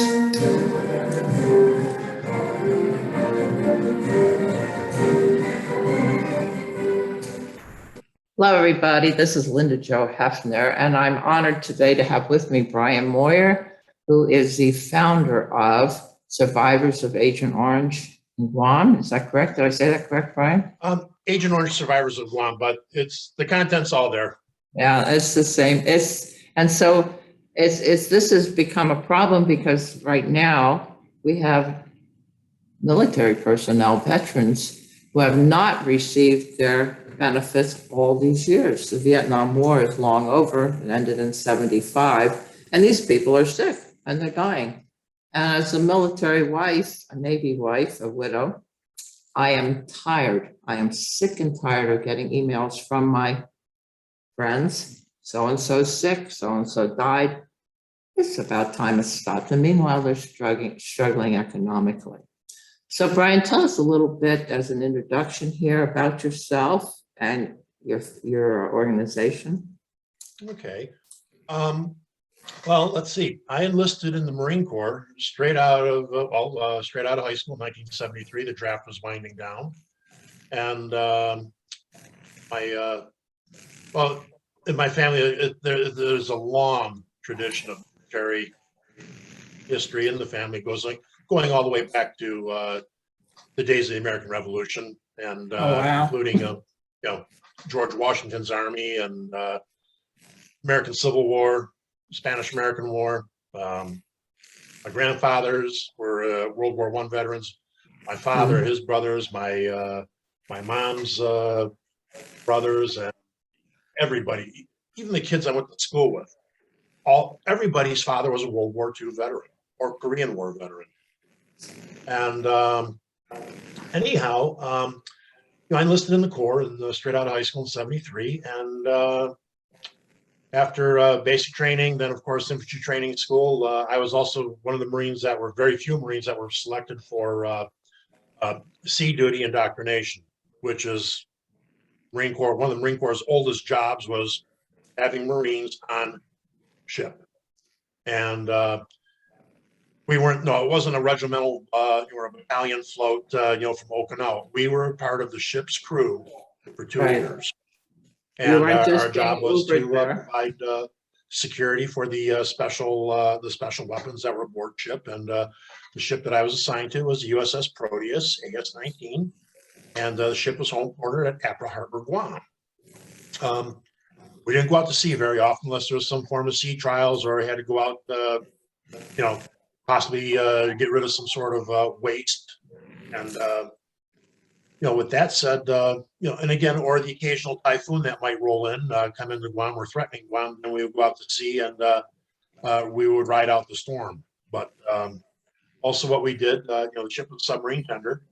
Hello, everybody. This is Linda Jo Heffner, and I'm honored today to have with me Brian Moyer, who is the founder of Survivors of Agent Orange in Guam. Is that correct? Did I say that correct, Brian? Agent Orange Survivors of Guam, but it's the content's all there. Yeah, it's the same. This has become a problem because right now we have military personnel, veterans, who have not received their benefits all these years. The Vietnam War is long over. It ended in 75, and these people are sick and they're dying. And as a military wife, a Navy wife, a widow, I am tired. I am sick and tired of getting emails from my friends. So-and-so sick, so-and-so died. It's about time it stopped. And meanwhile, they're struggling economically. So Brian, tell us a little bit as an introduction here about yourself and your organization. Okay. Well, let's see. I enlisted in the Marine Corps straight out of high school in 1973. The draft was winding down, and in my family, there's a long tradition of military history in the family. Going all the way back to the days of the American Revolution, and including George Washington's army and American Civil War, Spanish-American War. My grandfathers were World War I veterans. My father, his brothers, my mom's brothers, and everybody, even the kids I went to school with, everybody's father was a World War II veteran or Korean War veteran. And anyhow, I enlisted in the Corps and straight out of high school in 73. And after basic training, then of course infantry training school, I was also one of the Marines very few Marines that were selected for sea duty indoctrination, which is Marine Corps. One of the Marine Corps' oldest jobs was having Marines on ship. And it wasn't a regimental or a battalion float, from Okinawa. We were part of the ship's crew for 2 years. And our job was to provide security for the special weapons that were aboard ship. And the ship that I was assigned to was the USS Proteus, AS-19. And the ship was homeported at Apra Harbor, Guam. We didn't go out to sea very often unless there was some form of sea trials or we had to go out, possibly get rid of some sort of waste. And, with that said, and again, or the occasional typhoon that might roll in, come into Guam or threatening Guam, and we would go out to sea and we would ride out the storm. But also what we did, the ship was submarine tender,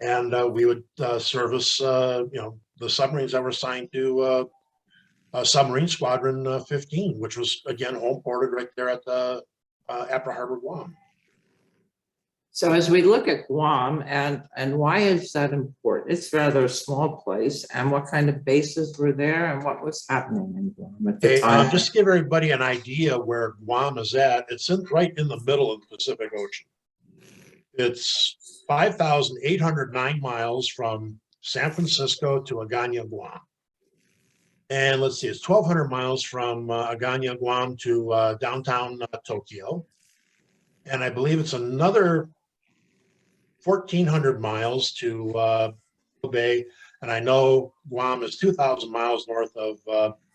and we would service, the submarines that were assigned to Submarine Squadron 15, which was, again, homeported right there at the Apra Harbor, Guam. So as we look at Guam, and why is that important? It's rather a small place, and what kind of bases were there, and what was happening in Guam at the time? Just to give everybody an idea where Guam is at, it's right in the middle of the Pacific Ocean. It's 5,809 miles from San Francisco to Agana, Guam. And let's see, it's 1,200 miles from Agana, Guam to downtown Tokyo. And I believe it's another 1,400 miles to Bay. And I know Guam is 2,000 miles north of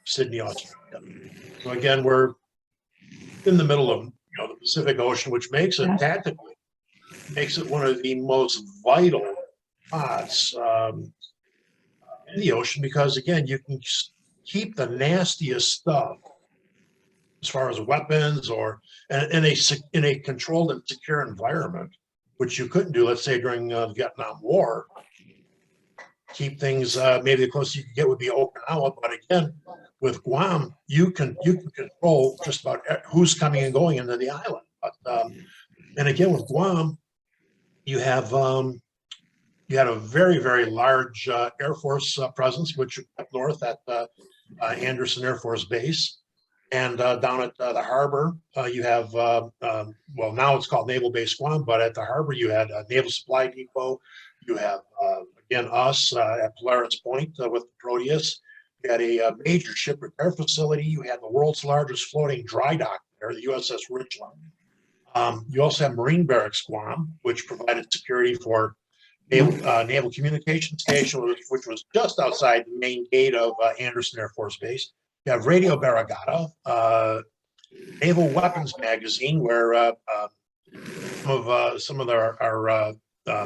Sydney, Australia. So again, we're in the middle of the Pacific Ocean, which makes it tactically, one of the most vital spots in the ocean, because again, you can keep the nastiest stuff as far as weapons or in a controlled and secure environment, which you couldn't do, let's say, during the Vietnam War. Keep things, maybe the closest you could get would be Okinawa, but again, with Guam, you can control just about who's coming and going into the island. But and again, with Guam, you had a very, very large Air Force presence, which up north at Anderson Air Force Base. And down at the harbor, you have, well, now it's called Naval Base Guam, but at the harbor, you had a Naval Supply Depot. You have, again, us at Polaris Point with Proteus. You had a major ship repair facility. You had the world's largest floating dry dock there, the USS Richland. You also have Marine Barracks Guam, which provided security for Naval Communication Station, which was just outside the main gate of Anderson Air Force Base. You have Radio Barragata, Naval Weapons Magazine, where some of our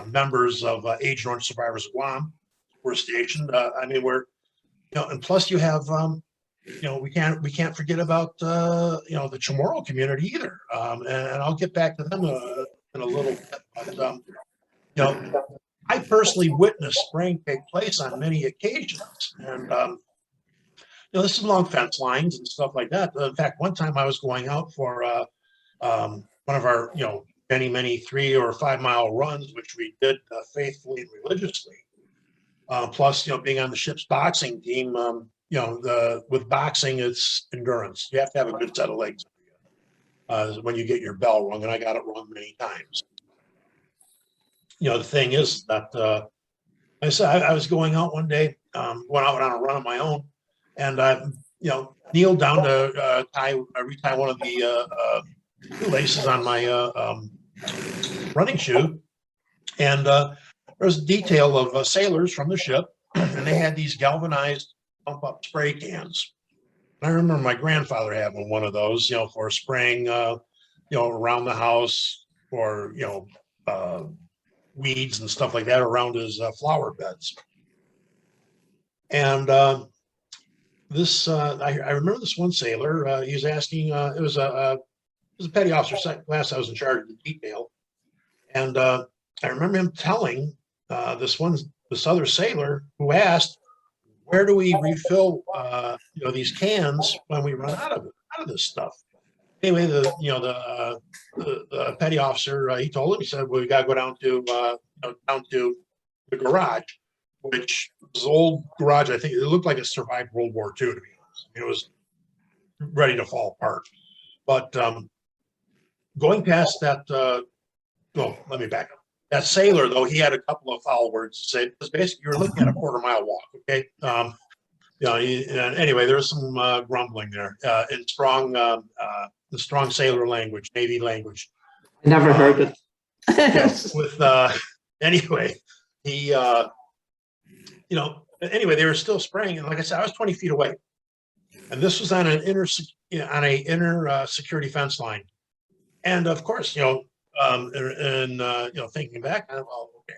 members of Agent Orange Survivors of Guam were stationed. I mean, and plus you have, we can't forget about the Chamorro community either. And I'll get back to them in a little bit. But I personally witnessed spraying take place on many occasions, and this is along fence lines and stuff like that. In fact, one time I was going out for one of our many 3 or 5 mile runs, which we did faithfully and religiously. Plus, being on the ship's boxing team, with boxing, it's endurance. You have to have a good set of legs when you get your bell rung, and I got it rung many times. The thing is that I said I was going out one day, went out on a run on my own, and I, kneeled down to retie one of the laces on my running shoe, and there was a detail of sailors from the ship, and they had these galvanized pump-up spray cans. I remember my grandfather having one of those, for spraying, around the house, or weeds and stuff like that around his flower beds. And this, I remember this one sailor. He was asking. It was a petty officer second class. I was in charge of the detail, and I remember him telling this other sailor who asked, "Where do we refill these cans when we run out of this stuff?" Anyway, the petty officer, he told him, he said, "Well, we got to go down to the garage," which was an old garage. I think it looked like it survived World War II, to be honest. I mean, it was ready to fall apart. But going past that, let me back up. That sailor, though, he had a couple of foul words to say, because basically you're looking at a quarter-mile walk, okay? Anyway, there was some grumbling there in the strong sailor language, Navy language. Never heard it. Anyway, he, anyway, they were still spraying, and like I said, I was 20 feet away, and this was on an inner security fence line, and of course, thinking back, well, okay,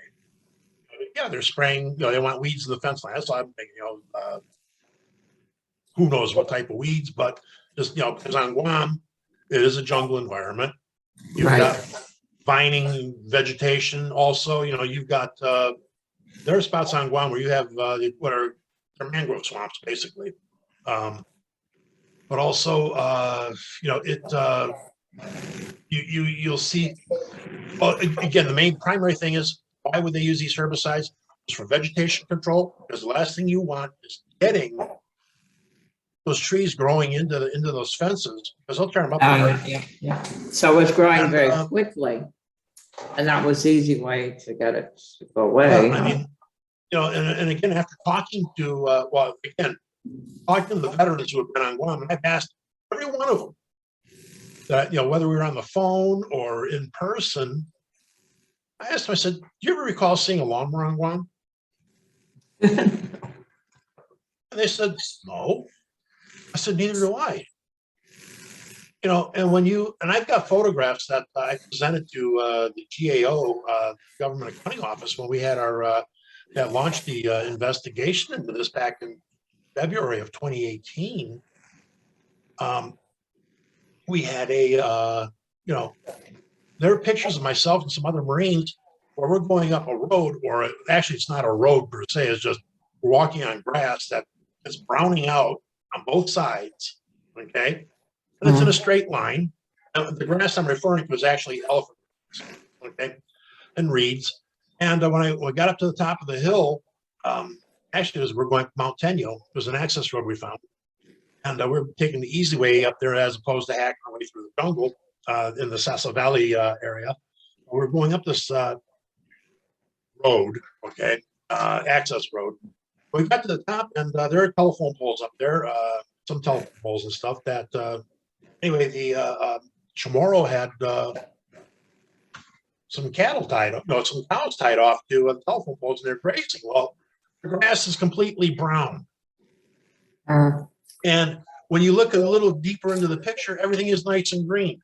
yeah, they're spraying, they want weeds in the fence line. That's why I'm thinking, who knows what type of weeds, but just, because on Guam, it is a jungle environment. You've got vining vegetation. Also, you've got, there are spots on Guam where you have they're mangrove swamps, basically. But also, you'll see, well, again, the main primary thing is, why would they use these herbicides? It's for vegetation control, because the last thing you want is getting those trees growing into those fences, because they'll turn them up. Yeah. So it's growing very quickly, and that was the easy way to get it to go away. I mean, and again, after talking to talking to the veterans who have been on Guam, and I've asked every one of them that, whether we were on the phone or in person, I asked them, I said, "Do you ever recall seeing a lawnmower on Guam?" And they said, "No." I said, "Neither do I." And I've got photographs that I presented to the GAO, Government Accounting Office, when we had that launched the investigation into this back in February of 2018. We had there are pictures of myself and some other Marines where we're going up a road, or actually it's not a road per se, it's just we're walking on grass that is browning out on both sides, okay? And it's in a straight line. And the grass I'm referring to is actually elephant, okay, and reeds. And when we got up to the top of the hill, actually, as we're going up Mount Tenyo, there's an access road we found. And we're taking the easy way up there as opposed to hacking our way through the jungle in the Sasso Valley area. We're going up this road, okay, access road. We got to the top, and there are telephone poles up there, some telephone poles and stuff that, anyway, the Chamorro had some cattle tied up, no, some cows tied off to telephone poles, and they're grazing. Well, the grass is completely brown. And when you look a little deeper into the picture, everything is nice and green.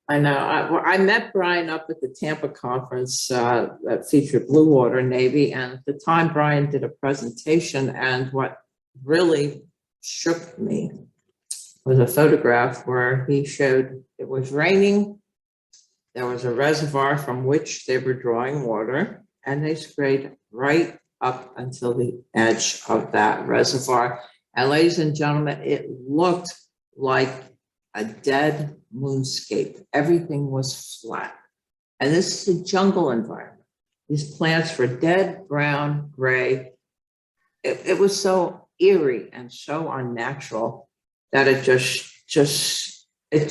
I know. I met Brian up at the Tampa conference that featured Blue Water Navy. And at the time, Brian did a presentation. And what really shook me was a photograph where he showed it was raining. There was a reservoir from which they were drawing water, and they sprayed right up until the edge of that reservoir. And ladies and gentlemen, it looked like a dead moonscape. Everything was flat. And this is a jungle environment. These plants were dead, brown, gray. It was so eerie and so unnatural that it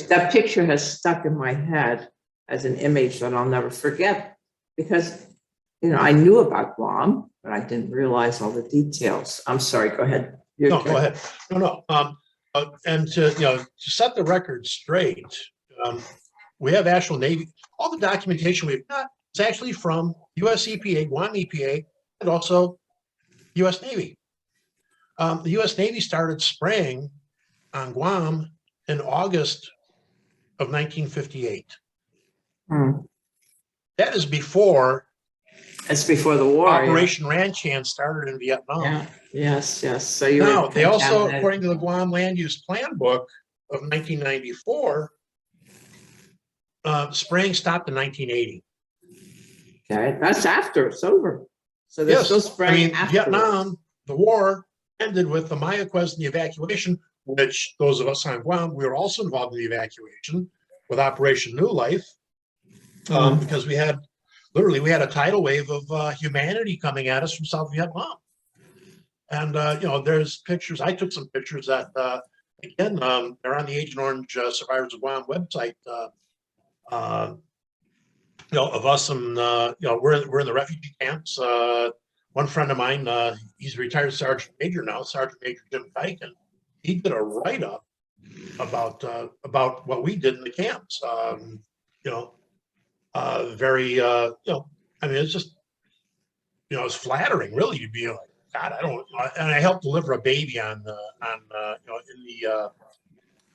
that picture has stuck in my head as an image that I'll never forget, because, you know, I knew about Guam, but I didn't realize all the details. I'm sorry, go ahead. No, go ahead. No. And to set the record straight, we have actual Navy. All the documentation we've got is actually from U.S. EPA, Guam EPA, and also U.S. Navy. The U.S. Navy started spraying on Guam in August of 1958. That is before. It's before the war. Operation Ranch Hand started in Vietnam. Yeah. Yes. So you now they also, according to the Guam Land Use Plan Book of 1994, spraying stopped in 1980. Okay, that's after it's over. So they're still spraying. I mean, Vietnam, the war ended with the Mayaquez and the evacuation, which those of us on Guam, we were also involved in the evacuation with Operation New Life, because we had a tidal wave of humanity coming at us from South Vietnam. And, there's pictures. I took some pictures that, again, they're on the Agent Orange Survivors of Guam website, of us. And, we're in the refugee camps. One friend of mine, he's a retired Sergeant Major now, Sergeant Major Jim Dyken. He did a write-up about what we did in the camps. Very, I mean, it's just, it's flattering, really. You'd be like, God, I don't, and I helped deliver a baby in the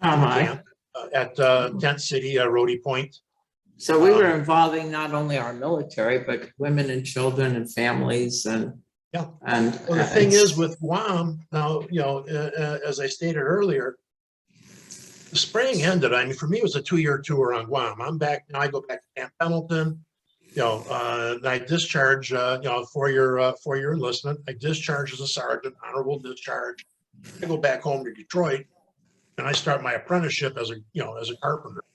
camp at Tent City, Rhodey Point. So we were involving not only our military, but women and children and families. And the thing is with Guam now, as I stated earlier, the spraying ended. I mean, for me, it was a 2-year tour on Guam. I'm back now. I go back to Camp Pendleton. And I discharge. 4-year enlistment. I discharge as a sergeant, honorable discharge. I go back home to Detroit, and I start my apprenticeship as a carpenter.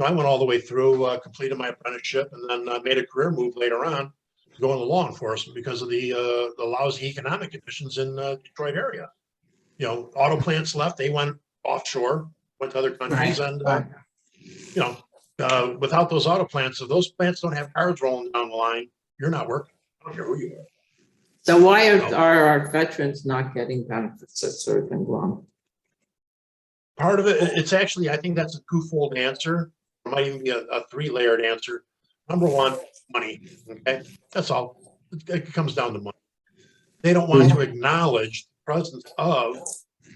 I went all the way through, completed my apprenticeship, and then made a career move later on to go into law enforcement because of the lousy economic conditions in the Detroit area. Auto plants left; they went offshore, went to other countries, and without those auto plants, if those plants don't have cars rolling down the line, you're not working. I don't care who you are. So why are our veterans not getting benefits that serve in Guam? Part of it, it's actually, I think that's a twofold answer. It might even be a 3-layered answer. Number one, money. Okay, that's all. It comes down to money. They don't want to acknowledge the presence of,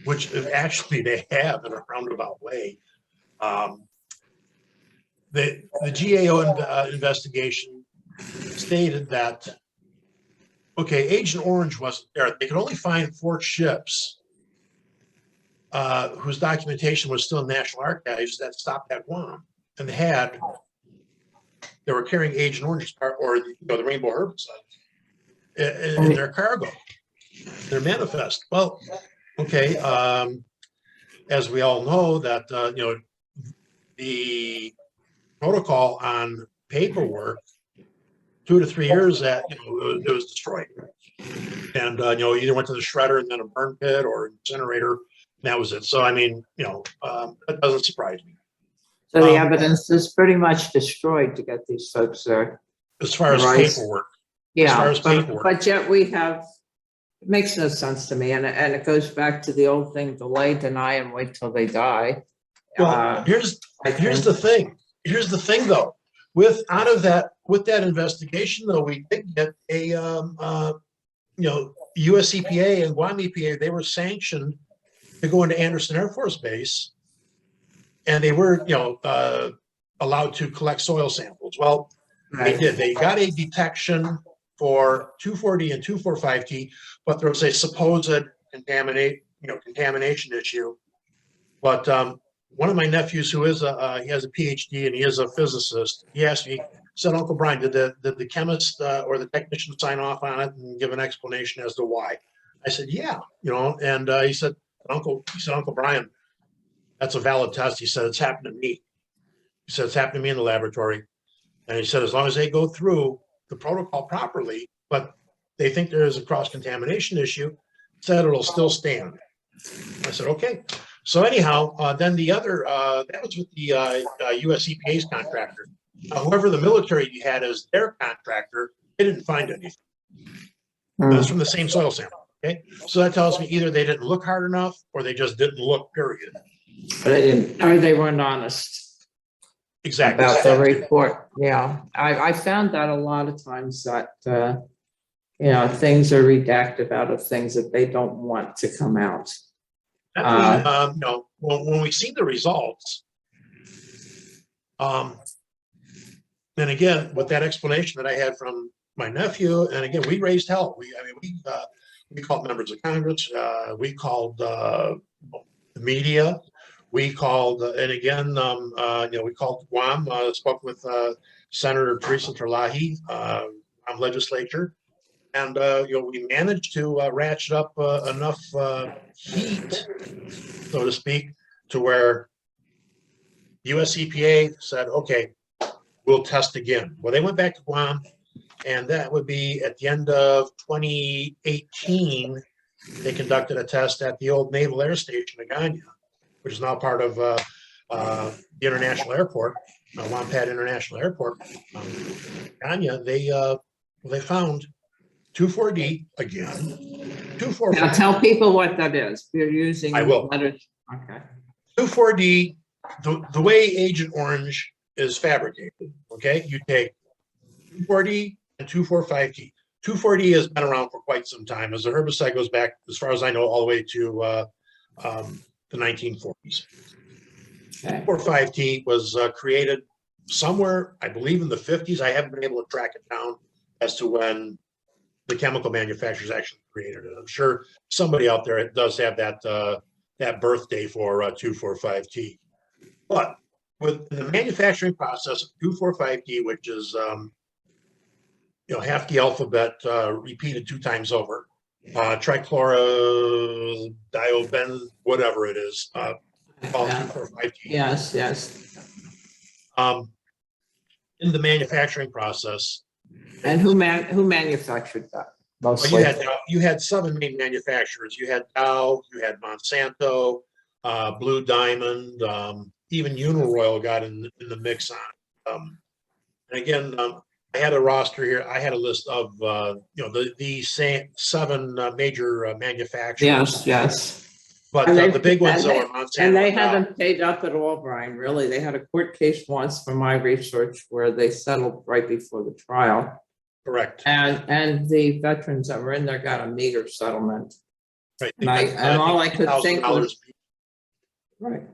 which actually they have in a roundabout way. The GAO investigation stated that, Agent Orange wasn't there. They could only find 4 ships whose documentation was still in National Archives that stopped at Guam, and they were carrying Agent Orange or the rainbow herbicides in their cargo, their manifest. Well, as we all know that the protocol on paperwork 2 to 3 years that, it was destroyed. And, either went to the shredder and then a burn pit or incinerator, and that was it. So, I mean, that doesn't surprise me. So the evidence is pretty much destroyed to get these folks there. As far as Right. paperwork. Yeah, as paperwork. but yet we have, it makes no sense to me, and it goes back to the old thing, delay, deny, and wait till they die. Well, here's the thing. Here's the thing, though. With that investigation, though, we did get a U.S. EPA and Guam EPA. They were sanctioned to go into Anderson Air Force Base, and they were allowed to collect soil samples. Well, they did. They got a detection for 2,4-D and 2,4,5-T, but there was a supposed contamination issue. But one of my nephews, who is he has a PhD and he is a physicist, he asked me, said, "Uncle Brian, did the chemist or the technician sign off on it and give an explanation as to why?" I said, "Yeah, and he said, Uncle Brian, that's a valid test." He said, "It's happened to me." He said, "It's happened to me in the laboratory." And he said, as long as they go through the protocol properly, but they think there is a cross-contamination issue, said it'll still stand. I said, okay. So anyhow, then the other, that was with the US EPA's contractor. Whoever the military had as their contractor, they didn't find anything. That's from the same soil sample, okay? So that tells me either they didn't look hard enough or they just didn't look, period. Or they weren't honest. Exactly. About the report. Yeah, I found that a lot of times that, things are redacted out of things that they don't want to come out. When we see the results, and again, with that explanation that I had from my nephew, and again, we raised hell. We called members of Congress, we called the media. We called, and again, we called Guam, spoke with Senator Teresa Terlahi, Guam legislature, and we managed to ratchet up enough heat, so to speak, to where US EPA said, okay, we'll test again. Well, they went back to Guam, and that would be at the end of 2018. They conducted a test at the old Naval Air Station, Agana, which is now part of the international airport, Wampad International Airport. Agana, they found 2,4-D again. 2,4-D. Now tell people what that is. We're using. I will. Letters. Okay. 2,4-D, the way Agent Orange is fabricated. Okay, you take 2,4-D and 2,4,5-T. 2,4-D has been around for quite some time, as the herbicide goes back, as far as I know, all the way to the 1940s. 2,4,5-T was created somewhere, I believe, in the 50s. I haven't been able to track it down as to when the chemical manufacturers actually created it. I'm sure somebody out there does have that birthday for 2,4,5-T. But with the manufacturing process of 2,4,5-T, which is half the alphabet repeated 2 times over, trichlorodiobenzene, whatever it is, called 2,4,5-T. Yes. In the manufacturing process. And who manufactured that? Mostly. Well, you had 7 main manufacturers. You had Dow, you had Monsanto, Blue Diamond, even Uniroyal got in the mix on it. And again, I had a roster here. I had a list of the 7 major manufacturers. Yes. But the big ones are Monsanto. And they haven't paid up at all, Brian. Really, they had a court case once, from my research, where they settled right before the trial. Correct. And the veterans that were in there got a meager settlement. Right. And all I could think was, right.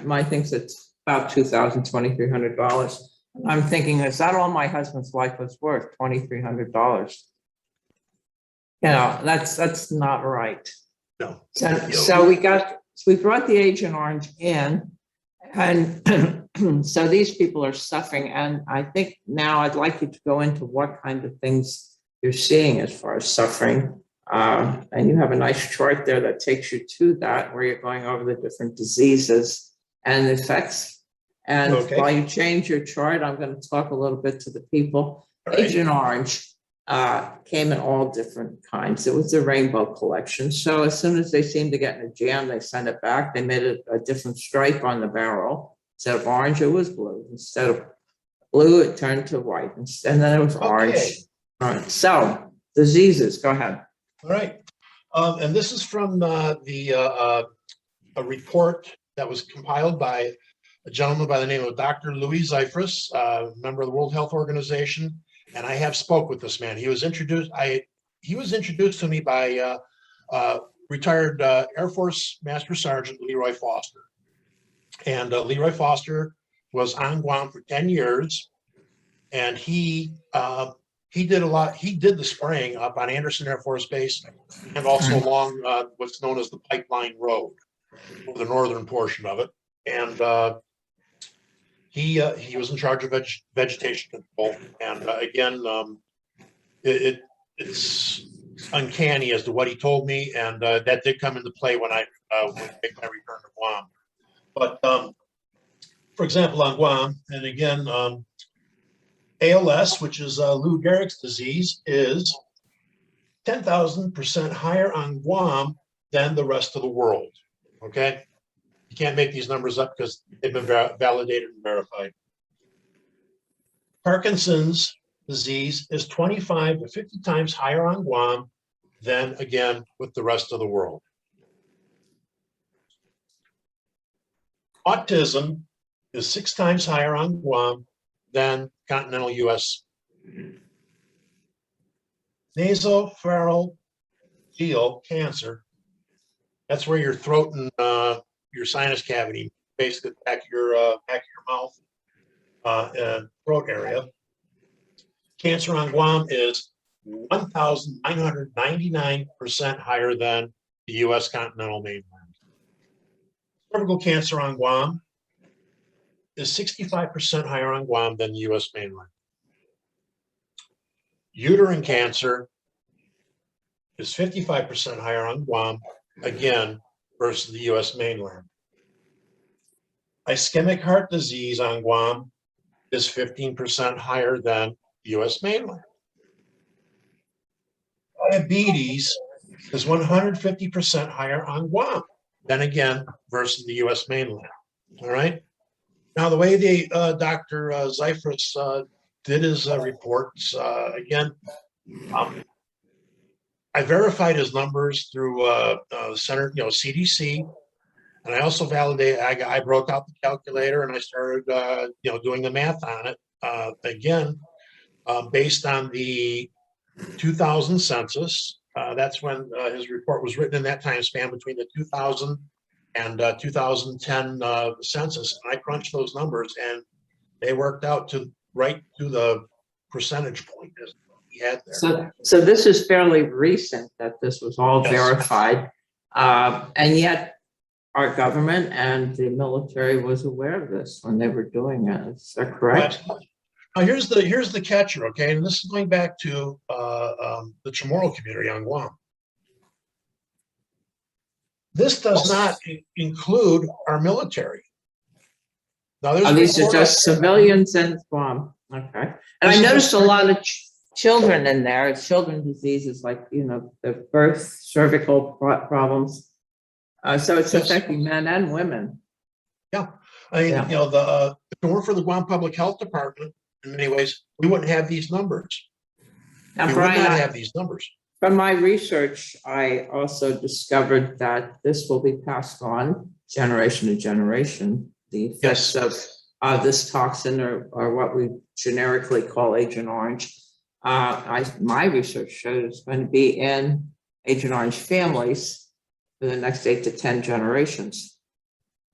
My thing's it's about $2,000, $2,300. I'm thinking, is that all my husband's life was worth? $2,300. That's not right. No. So we brought the Agent Orange in, and so these people are suffering. And I think now I'd like you to go into what kind of things you're seeing as far as suffering. And you have a nice chart there that takes you to that, where you're going over the different diseases and effects. And while you change your chart, I'm going to talk a little bit to the people. All right. Agent Orange came in all different kinds. It was a rainbow collection. So as soon as they seemed to get in a jam, they sent it back. They made a different stripe on the barrel. Instead of orange, it was blue. Instead of blue, it turned to white. And then it was orange. Okay. All right. So diseases, go ahead. All right. And this is from a report that was compiled by a gentleman by the name of Dr. Louis Zeifris, member of the World Health Organization. And I have spoke with this man. He was introduced to me by retired Air Force Master Sergeant Leroy Foster. And Leroy Foster was on Guam for 10 years. And he did a lot. He did the spraying up on Anderson Air Force Base and also along what's known as the Pipeline Road, the northern portion of it. And he was in charge of vegetation control. And again, it's uncanny as to what he told me, and that did come into play when I would make my return to Guam. But for example, on Guam, and again, ALS, which is Lou Gehrig's disease, is 10,000% higher on Guam than the rest of the world. Okay, you can't make these numbers up because they've been validated and verified. Parkinson's disease is 25 to 50 times higher on Guam than, again, with the rest of the world. Autism is 6 times higher on Guam than continental US. Nasopharyngeal cancer, that's where your throat and your sinus cavity, basically back of your mouth and throat area. Cancer on Guam is 1,999% higher than the US continental mainland. Cervical cancer on Guam is 65% higher on Guam than the US mainland. Uterine cancer is 55% higher on Guam, again, versus the US mainland. Ischemic heart disease on Guam is 15% higher than the US mainland. Diabetes is 150% higher on Guam than, again, versus the US mainland. All right. Now, the way Dr. Zeifris did his reports, again, I verified his numbers through the center, CDC, and I also validated. I broke out the calculator and I started, doing the math on it. Again, based on the 2000 census, that's when his report was written in that time span between the 2000 and 2010 census. And I crunched those numbers, and they worked out to right to the percentage point as he had there. So this is fairly recent that this was all verified, and yet our government and the military was aware of this when they were doing it. Is that correct? Now here's the catcher, okay, and this is going back to the Chamorro community on Guam. This does not include our military. Now, these are just civilians in Guam. Okay. And I noticed a lot of children in there, children diseases like, the birth, cervical problems. So it's affecting men and women. Yeah. I mean, if it weren't for the Guam Public Health Department, in many ways, we wouldn't have these numbers. Now, we Brian, would not have these numbers. From my research, I also discovered that this will be passed on generation to generation. The effects of this toxin, or what we generically call Agent Orange, my research shows it's going to be in Agent Orange families for the next 8 to 10 generations.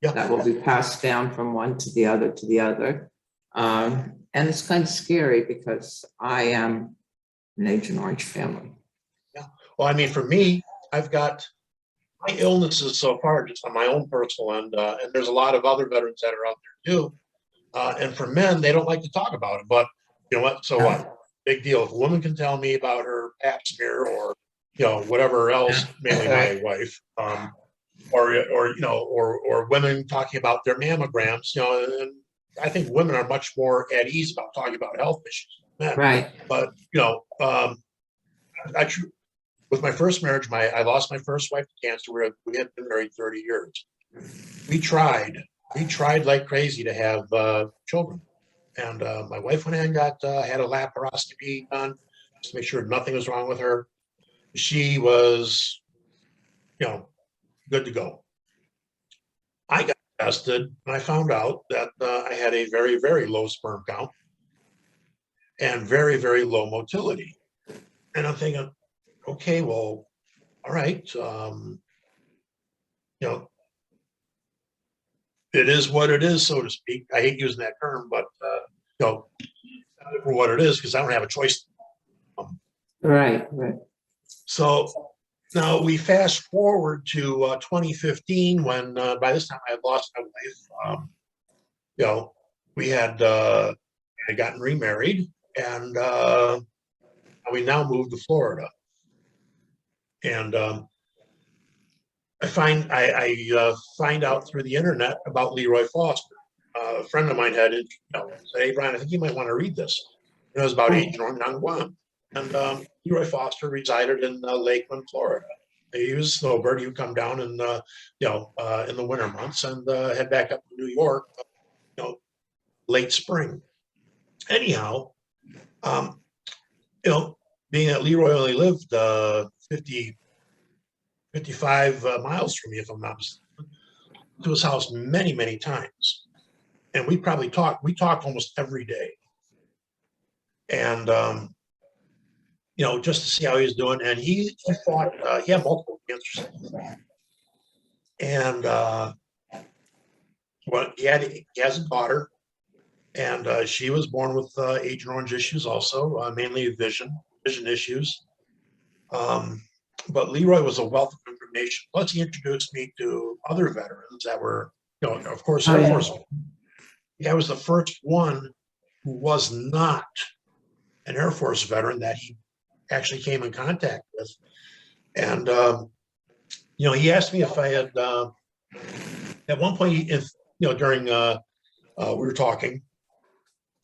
Yeah. That will be passed down from one to the other to the other. And it's kind of scary because I am an Agent Orange family. Well, I mean, for me, I've got my illnesses so far just on my own personal end, and there's a lot of other veterans that are out there too. And for men, they don't like to talk about it, but you know what? So what? Big deal. If a woman can tell me about her pap smear or whatever else, mainly my wife, or women talking about their mammograms, and I think women are much more at ease about talking about health issues. met. Right. But, I, with my first marriage, I lost my first wife to cancer. We had been married 30 years. We tried like crazy to have children. And my wife went in and had a laparoscopy done just to make sure nothing was wrong with her. She was, good to go. I got tested and I found out that I had a very, very low sperm count and very, very low motility. And I'm thinking, okay, well, all right. It is what it is, so to speak. I hate using that term, but for what it is, because I don't have a choice. Right. So now we fast forward to 2015, when by this time I had lost my wife. We had gotten remarried, and we now moved to Florida. And I find out through the internet about Leroy Foster. A friend of mine had said, "Hey, Brian, I think you might want to read this." It was about Agent Orange on Guam. And Leroy Foster resided in Lakeland, Florida. He was a snowbird. He would come down in the winter months and head back up to New York, late spring. Anyhow, being that Leroy only lived 55 miles from me, if I'm not mistaken, to his house many, many times. And we talked almost every day. And, just to see how he was doing. And he fought, he had multiple cancers. And he has a daughter, and she was born with Agent Orange issues also, mainly vision issues. But Leroy was a wealth of information. Plus, he introduced me to other veterans that were, of course, Air Force. I was the first one who was not an Air Force veteran that he actually came in contact with. And, he asked me if I had, at one point, during, we were talking,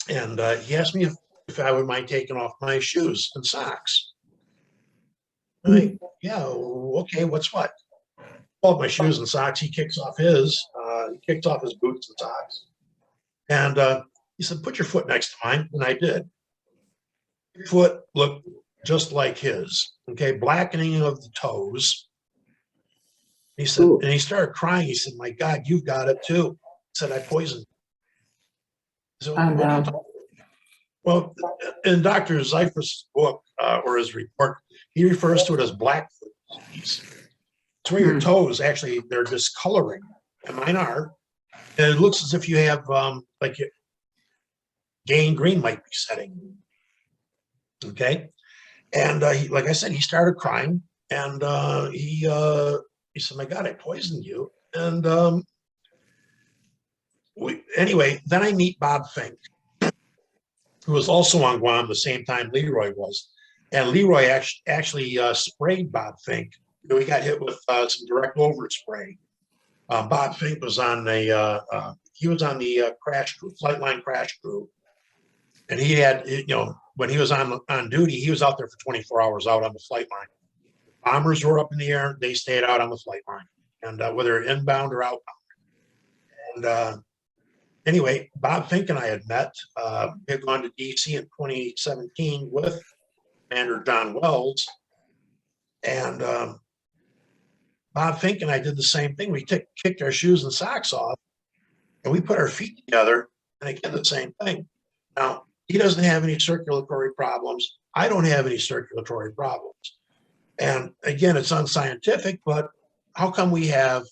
and he asked me if I would mind taking off my shoes and socks. Yeah, okay, what's what? Well, my shoes and socks. He kicks off his boots and socks. And he said, "Put your foot next to mine." And I did. Your foot looked just like his. Okay, blackening of the toes. He said, and he started crying. He said, "My God, you've got it too." He said, "I poisoned." So, well, in Dr. Zyfer's book or his report, he refers to it as Blackfoot disease. It's where your toes actually, they're discoloring, and mine are. And it looks as if you have gangrene might be setting. Okay, and like I said, he started crying, and he said, "My God, I poisoned you." And anyway, then I meet Bob Fink, who was also on Guam the same time Leroy was. And Leroy actually sprayed Bob Fink. We got hit with some direct overspray. Bob Fink was on the crash crew, flight line crash crew, and he had, when he was on duty, he was out there for 24 hours out on the flight line. Bombers were up in the air; they stayed out on the flight line, and whether inbound or outbound. And anyway, Bob Fink and I had met. We had gone to D.C. in 2017 with Commander John Wells, and Bob Fink and I did the same thing. We kicked our shoes and socks off, and we put our feet together, and again, the same thing. Now, he doesn't have any circulatory problems. I don't have any circulatory problems. And again, it's unscientific, but how come we have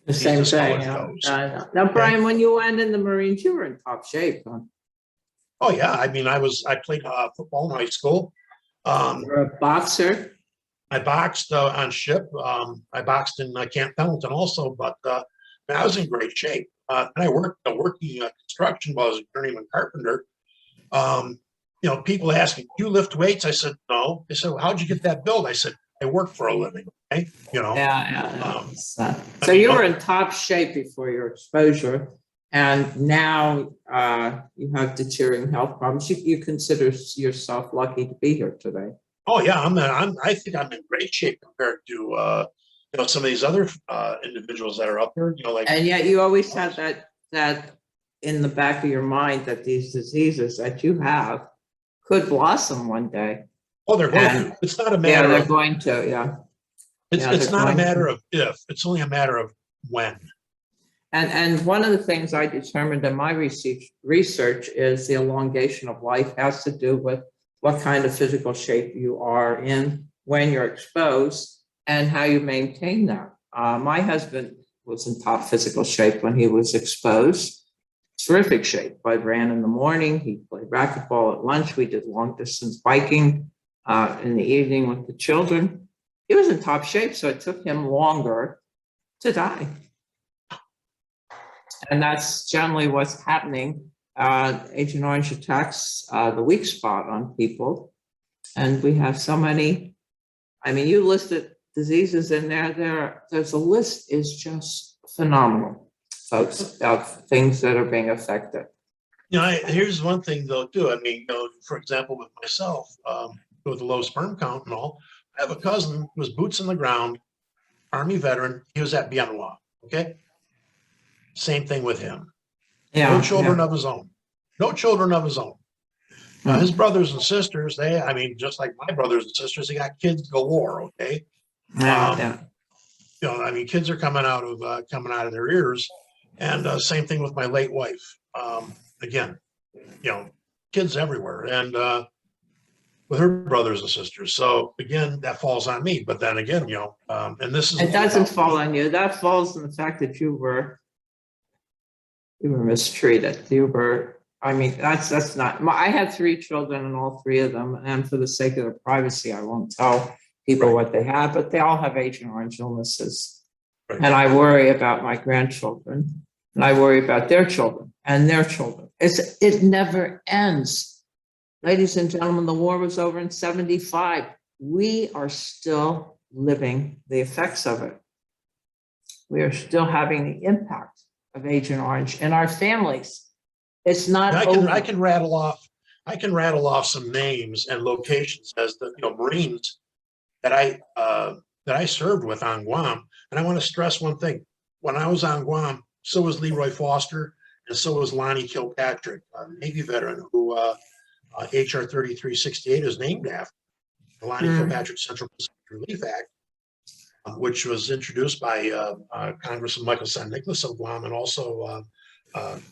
the same thing? Now, Brian, when you went in the Marines, you were in top shape, huh? Oh yeah, I mean, I played football in high school. You're a boxer. I boxed on ship. I boxed in Camp Pendleton also, but I was in great shape. And I worked working construction while I was a journeyman carpenter. People ask me, "Do you lift weights?" I said, "No." They said, "Well, how'd you get that build?" I said, "I work for a living." Okay? Yeah. So you were in top shape before your exposure. And now you have deteriorating health problems. You consider yourself lucky to be here today. Oh yeah, I think I'm in great shape compared to some of these other individuals that are up there. Like, and yet you always have that in the back of your mind that these diseases that you have could blossom one day. Oh, they're going to. It's not a matter they're of going to, yeah. It's not a matter of if, it's only a matter of when. And one of the things I determined in my research is the elongation of life has to do with what kind of physical shape you are in when you're exposed and how you maintain that. My husband was in top physical shape when he was exposed. Terrific shape. I ran in the morning. He played racquetball at lunch. We did long distance biking in the evening with the children. He was in top shape, so it took him longer to die. And that's generally what's happening. Agent Orange attacks the weak spot on people. And we have so many, I mean, you listed diseases in there. There's a list is just phenomenal, folks, of things that are being affected. Here's one thing though, too. I mean, for example, with myself, with a low sperm count and all, I have a cousin who was boots on the ground, Army veteran. He was at Bien-Roi, okay? Same thing with him. No children of his own. No children of his own. His brothers and sisters, just like my brothers and sisters, they got kids galore, okay? I mean, kids are coming out of their ears. And same thing with my late wife. Again, kids everywhere. And with her brothers and sisters. So again, that falls on me. But then again, and this is— It doesn't fall on you. That falls on the fact that you were mistreated. That's not, I had 3 children and all 3 of them. And for the sake of their privacy, I won't tell people what they have, but they all have Agent Orange illnesses. Right. And I worry about my grandchildren, and I worry about their children and their children. It never ends. Ladies and gentlemen, the war was over in 1975. We are still living the effects of it. We are still having the impact of Agent Orange in our families. It's not over. I can rattle off some names and locations as the Marines that I served with on Guam. And I want to stress one thing. When I was on Guam, so was Leroy Foster, and so was Lonnie Kilpatrick, a Navy veteran who HR 3368 is named after. The Lonnie Kilpatrick Central Pacific Relief Act, which was introduced by Congressman Michael San Nicolas of Guam, and also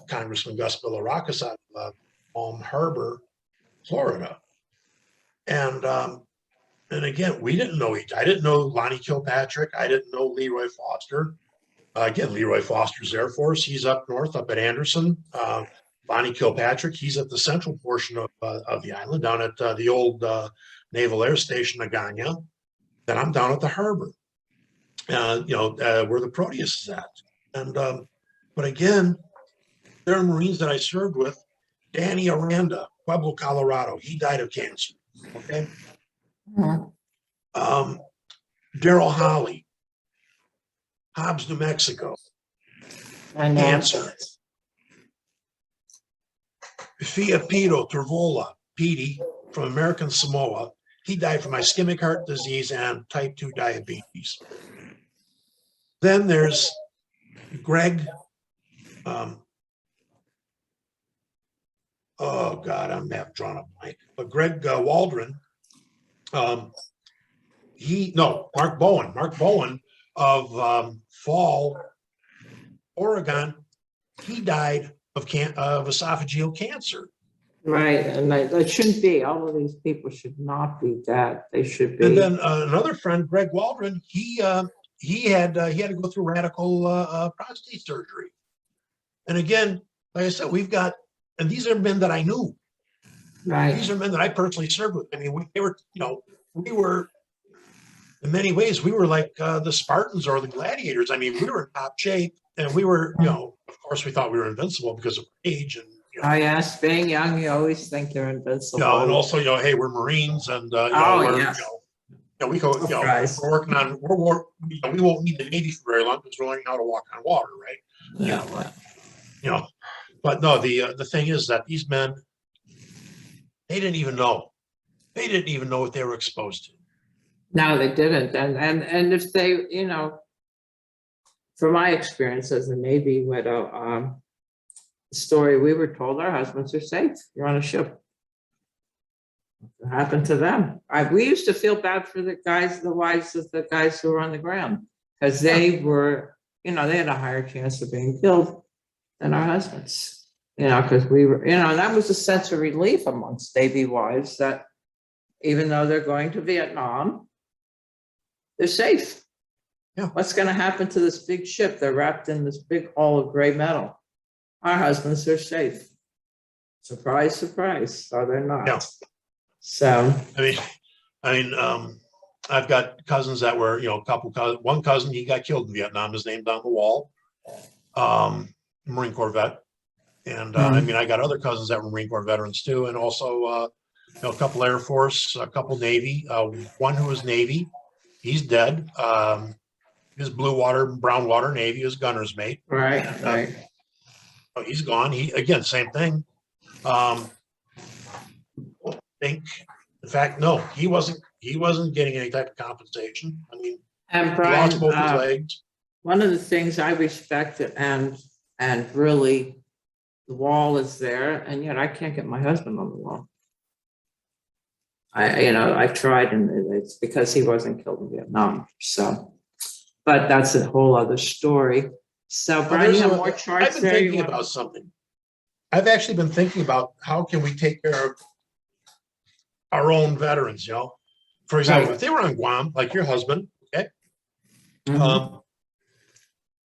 Congressman Gus Billaracas out of Palm Harbor, Florida. And again, we didn't know I didn't know Lonnie Kilpatrick. I didn't know Leroy Foster. Again, Leroy Foster's Air Force. He's up north, up at Anderson. Lonnie Kilpatrick, he's at the central portion of the island, down at the old Naval Air Station, Naganya. Then I'm down at the harbor, where the Proteus is at. And but again, there are Marines that I served with. Danny Aranda, Pueblo, Colorado. He died of cancer. Okay. Daryl Holly, Hobbs, New Mexico. Cancer. Fia Pito Turvola, Petey, from American Samoa. He died from ischemic heart disease and type 2 diabetes. Then there's Greg. Oh God, I'm drawing a blank. But Greg Waldron. Mark Bowen of Fall, Oregon. He died of esophageal cancer. Right, and that shouldn't be. All of these people should not be dead. They should be. And then another friend, Greg Waldron, he had to go through radical prostate surgery. And again, like I said, we've got, and these are men that I knew. Right. These are men that I personally served with. I mean, we were in many ways, we were like the Spartans or the gladiators. I mean, we were in top shape, and we were, of course, we thought we were invincible because of age. And yes, being young, you always think you're invincible. And also, hey, we're Marines, and we go, we're working on, we won't need the Navy for very long because we're learning how to walk on water, right? you know, but no, the thing is that these men, they didn't even know. They didn't even know what they were exposed to. No, they didn't. And if they, you know, from my experience as a Navy widow, story we were told, our husbands are safe. You're on a ship. What happened to them? We used to feel bad for the guys, the wives of the guys who were on the ground, because they were, you know, they had a higher chance of being killed than our husbands. You know, because we were, you know, and that was a sense of relief amongst Navy wives that even though they're going to Vietnam, they're safe. Yeah. What's going to happen to this big ship? They're wrapped in this big hull of gray metal. Our husbands are safe. Surprise, surprise. So they're not. Yeah. So I mean, I've got cousins that were, you know, one cousin, he got killed in Vietnam, his name's on the wall, Marine Corps vet. And I mean, I got other cousins that were Marine Corps veterans too. And also, you know, a couple Air Force, a couple Navy, one who was Navy, he's dead. His blue water, brown water Navy, his gunner's mate. right, right. He's gone. He, again, same thing. Think, in fact, no, he wasn't getting any type of compensation. I mean, And he Brian, lost both his legs. one of the things I respect and really, the wall is there, and yet I can't get my husband on the wall. You know, I've tried, and it's because he wasn't killed in Vietnam. So, but that's a whole other story. So, Brian, you have more charts I've been there. thinking about something. I've actually been thinking about how can we take care of our own veterans, you know? For example, if they were on Guam, like your husband, okay?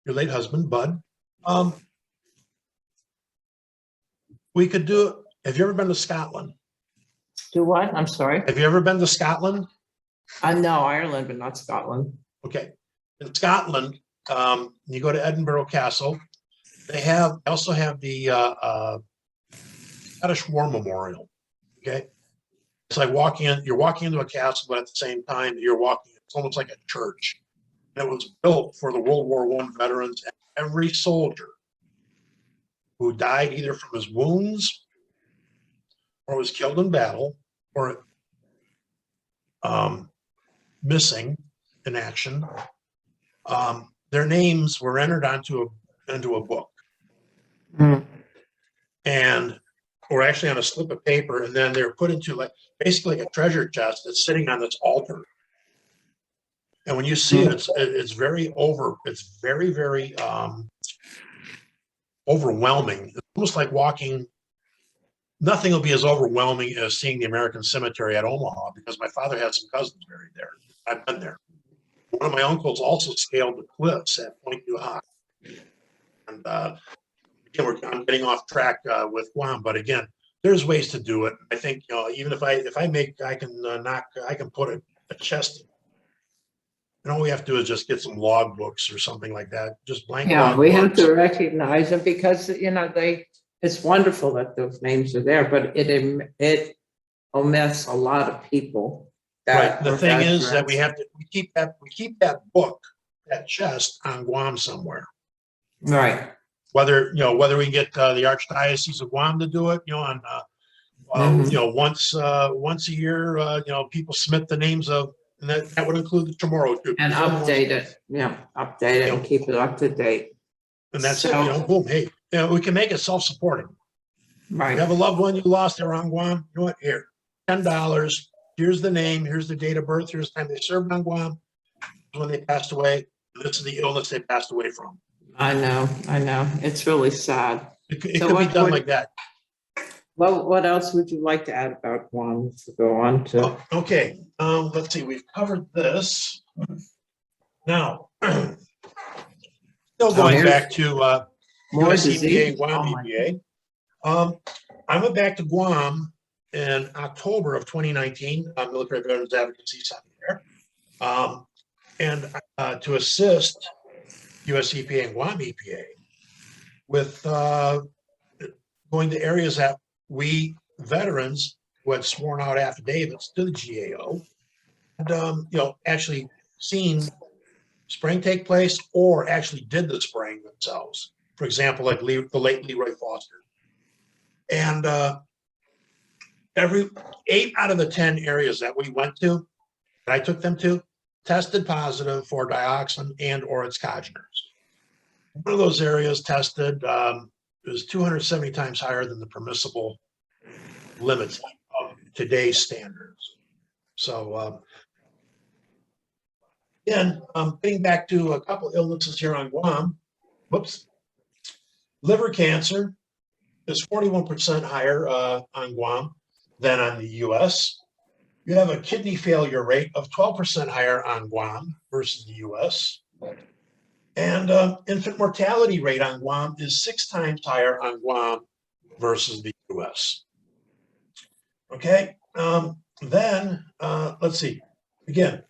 Your late husband, Bud. We could do it. Have you ever been to Scotland? Do what? I'm sorry. Have you ever been to Scotland? I know Ireland, but not Scotland. Okay. In Scotland, you go to Edinburgh Castle. They also have the Scottish War Memorial. Okay. It's like you're walking into a castle, but at the same time, it's almost like a church. And it was built for the World War I veterans, and every soldier who died either from his wounds or was killed in battle or missing in action, their names were entered into a book. And or actually on a slip of paper, and then they're put into basically like a treasure chest that's sitting on this altar. And when you see it, it's very overwhelming. It's almost like walking. Nothing will be as overwhelming as seeing the American Cemetery at Omaha, because my father had some cousins buried there. I've been there. One of my uncles also scaled the cliffs at Point Du Hoc. And again, I'm getting off track with Guam, but again, there's ways to do it. I think, you know, even if I can put a chest. And all we have to do is just get some log books or something like that, just blank. Yeah, we have to recognize them because, you know, it's wonderful that those names are there, but it omits a lot of people. Right. The thing is that we keep that book, that chest on Guam somewhere. Right. Whether we can get the Archdiocese of Guam to do it, you know, on you know, once a year, you know, people submit the names of. And that would include the Chamorro too. And update it. Yeah, update it and keep it up to date. And that's it. You know, boom. Hey, you know, we can make it self-supporting. Right. You have a loved one you lost there on Guam. You know what? Here, $10. Here's the name. Here's the date of birth. Here's the time they served on Guam. When they passed away. This is the illness they passed away from. I know. It's really sad. It could be done like that. Well, what else would you like to add about Guam to go on to? Okay, let's see. We've covered this. Now, still going back to US EPA, Guam EPA. I went back to Guam in October of 2019 on Military Veterans Advocacy Summit there, and to assist US EPA and Guam EPA with going to areas that we veterans who had sworn out affidavits to the GAO and you know, actually seen spraying take place or actually did the spraying themselves. For example, like the late Leroy Foster. And every 8 out of the 10 areas that we went to, that I took them to, tested positive for dioxin and or its congeners. One of those areas tested is 270 times higher than the permissible limits of today's standards. So again, getting back to a couple illnesses here on Guam. Whoops. Liver cancer is 41% higher on Guam than on the US. You have a kidney failure rate of 12% higher on Guam versus the US. And infant mortality rate on Guam is 6 times higher on Guam versus the US. Okay, then let's see. Again,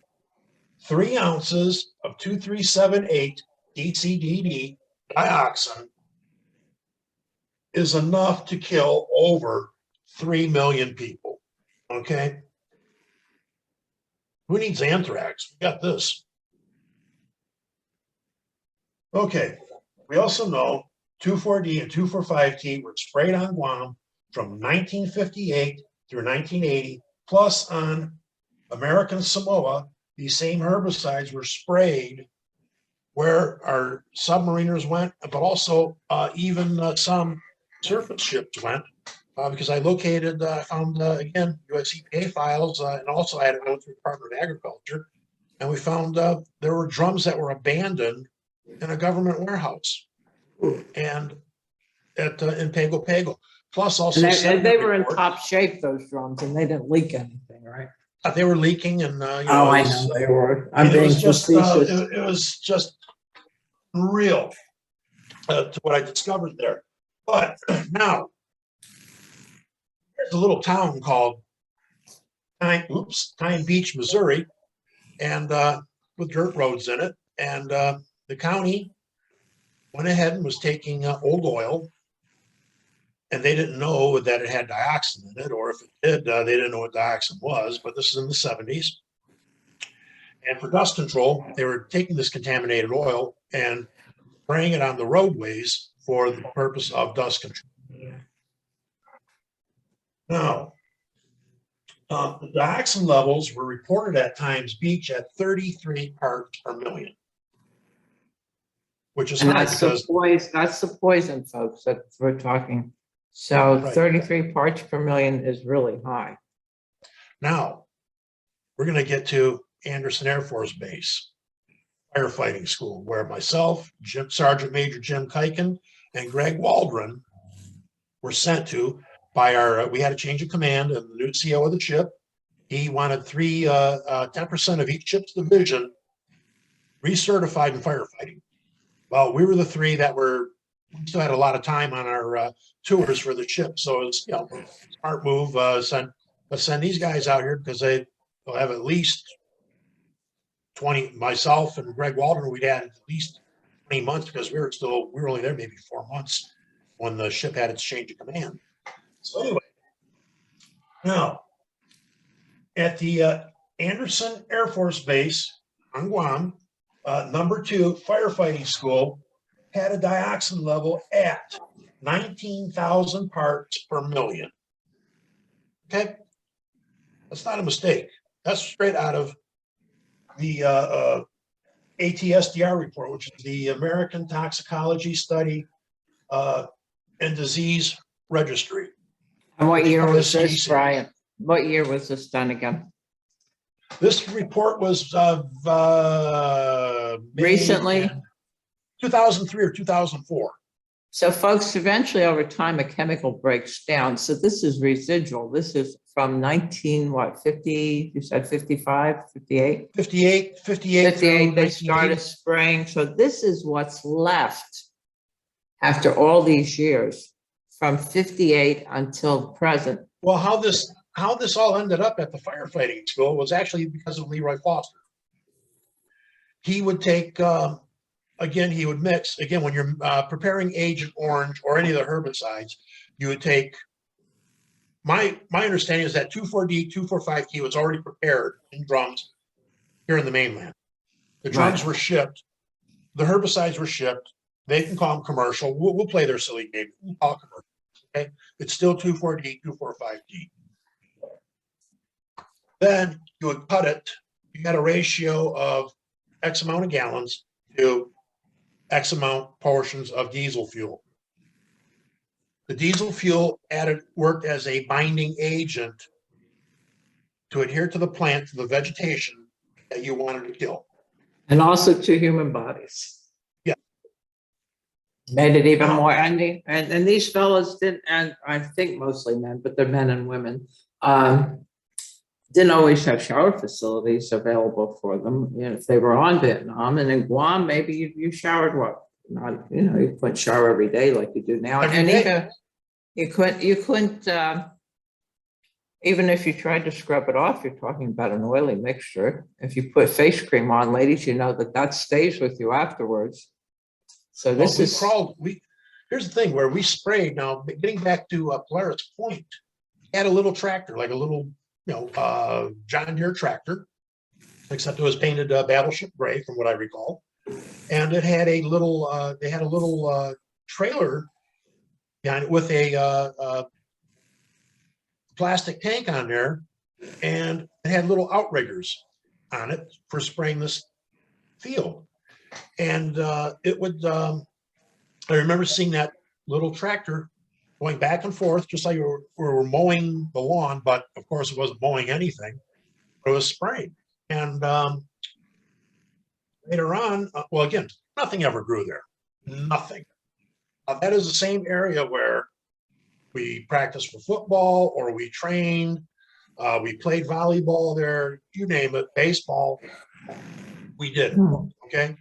3 ounces of 2378 DCDD dioxin is enough to kill over 3 million people. Okay. Who needs anthrax? We got this. Okay. We also know 2,4-D and 2,4,5-T were sprayed on Guam from 1958 through 1980, plus on American Samoa, these same herbicides were sprayed where our submariners went, but also even some surface ships went. Because I found, again, US EPA files, and also I had it went through the Department of Agriculture, and we found there were drums that were abandoned in a government warehouse and in Pago Pago. Plus also and they were in top shape, those drums, and they didn't leak anything, right? They were leaking, and I know they were. I'm being facetious. It was just real to what I discovered there. But now, there's a little town called Pine Beach, Missouri, and with dirt roads in it. And the county went ahead and was taking old oil, and they didn't know that it had dioxin in it, or if it did, they didn't know what dioxin was. But this is in the 70s. And for dust control, they were taking this contaminated oil and spraying it on the roadways for the purpose of dust control. Now, the dioxin levels were reported at Times Beach at 33 parts per million, which is high because that's the poison, folks, that we're talking. So right. 33 parts per million is really high. Now, we're going to get to Anderson Air Force Base firefighting school, where myself, Sergeant Major Jim Kiken, and Greg Waldron were sent to by we had a change of command and the new CO of the ship. He wanted 10% of each ship's division recertified in firefighting. Well, we were the 3 that we still had a lot of time on our tours for the ship. So it was, smart move, send these guys out here because they'll have at least 20, myself and Greg Waldron, we'd had at least 20 months because we were only there maybe 4 months when the ship had its change of command. So anyway, now at the Anderson Air Force Base on Guam, number 2 firefighting school had a dioxin level at 19,000 parts per million. Okay, that's not a mistake. That's straight out of the ATSDR report, which is the American Toxicology Study and Disease Registry. And what year was this, Brian? What year was this done again? This report was recently, 2003 or 2004. So folks, eventually over time, a chemical breaks down. So this is residual. This is from 50, you said 55, 58? 58, they started spraying. So this is what's left after all these years from 58 until present. Well, how this all ended up at the firefighting school was actually because of Leroy Foster. He would take, again, he would mix, again, when you're preparing Agent Orange or any of the herbicides, you would take, my understanding is that 2,4-D, 2,4,5-T was already prepared in drums here in the mainland. The drums were shipped, the herbicides were shipped, They can call them commercial. We'll play their silly game. We'll call it commercial. Okay. It's still 2,4-D, 2,4,5-D. Then you would cut it. You had a ratio of X amount of gallons to X amount portions of diesel fuel. The diesel fuel worked as a binding agent to adhere to the plant, to the vegetation that you wanted to kill. And also to human bodies. Yeah. Made it even more, and these fellows didn't, and I think mostly men, but they're men and women, didn't always have shower facilities available for them. You know, if they were on Vietnam, and in Guam, maybe you showered what? Not, you know, you couldn't shower every day like you do now. Every And day. even you couldn't even if you tried to scrub it off, you're talking about an oily mixture. If you put face cream on, ladies, you know that stays with you afterwards. So this is here's the thing where we sprayed. Now, getting back to Polaris Point, had a little tractor, like a little, John Deere tractor, except it was painted battleship gray, from what I recall, and it had a little. They had a little trailer behind it with a plastic tank on there, and it had little outriggers on it for spraying this field. And it would, I remember seeing that little tractor going back and forth, just like we were mowing the lawn, but of course it wasn't mowing anything, but it was spraying. And later on, well, again, nothing ever grew there, nothing. That is the same area where we practiced for football, or we trained, we played volleyball there, you name it, baseball, we did, okay?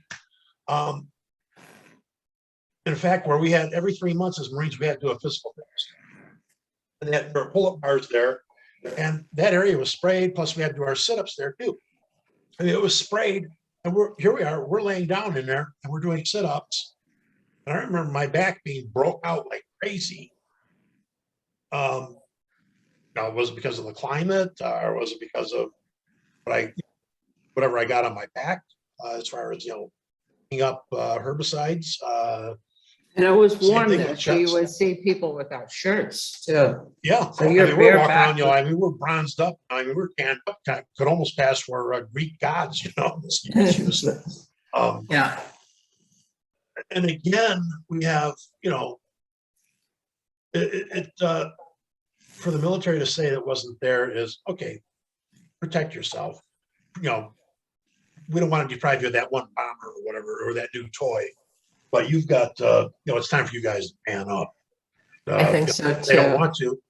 In fact, where we had every 3 months as Marines, we had to do a physical test. And there were pull-up bars there, and that area was sprayed, plus we had to do our sit-ups there too. I mean, it was sprayed, and here we are, we're laying down in there, and we're doing sit-ups. And I remember my back being broke out like crazy. Now, was it because of the climate, or was it because of whatever I got on my back, as far as, picking up herbicides? And it was Same warm thing there, with so you checks. would see people without shirts too. Yeah, So you're we're walking bareback around, we were bronzed up. I mean, we were tanned up, could almost pass for Greek gods, Yeah. And again, we have, for the military to say that wasn't there is, okay, protect yourself. We don't want to deprive you of that one bomber or whatever, or that new toy, but you've got, it's time for you guys to man up. I think so They don't too. want to.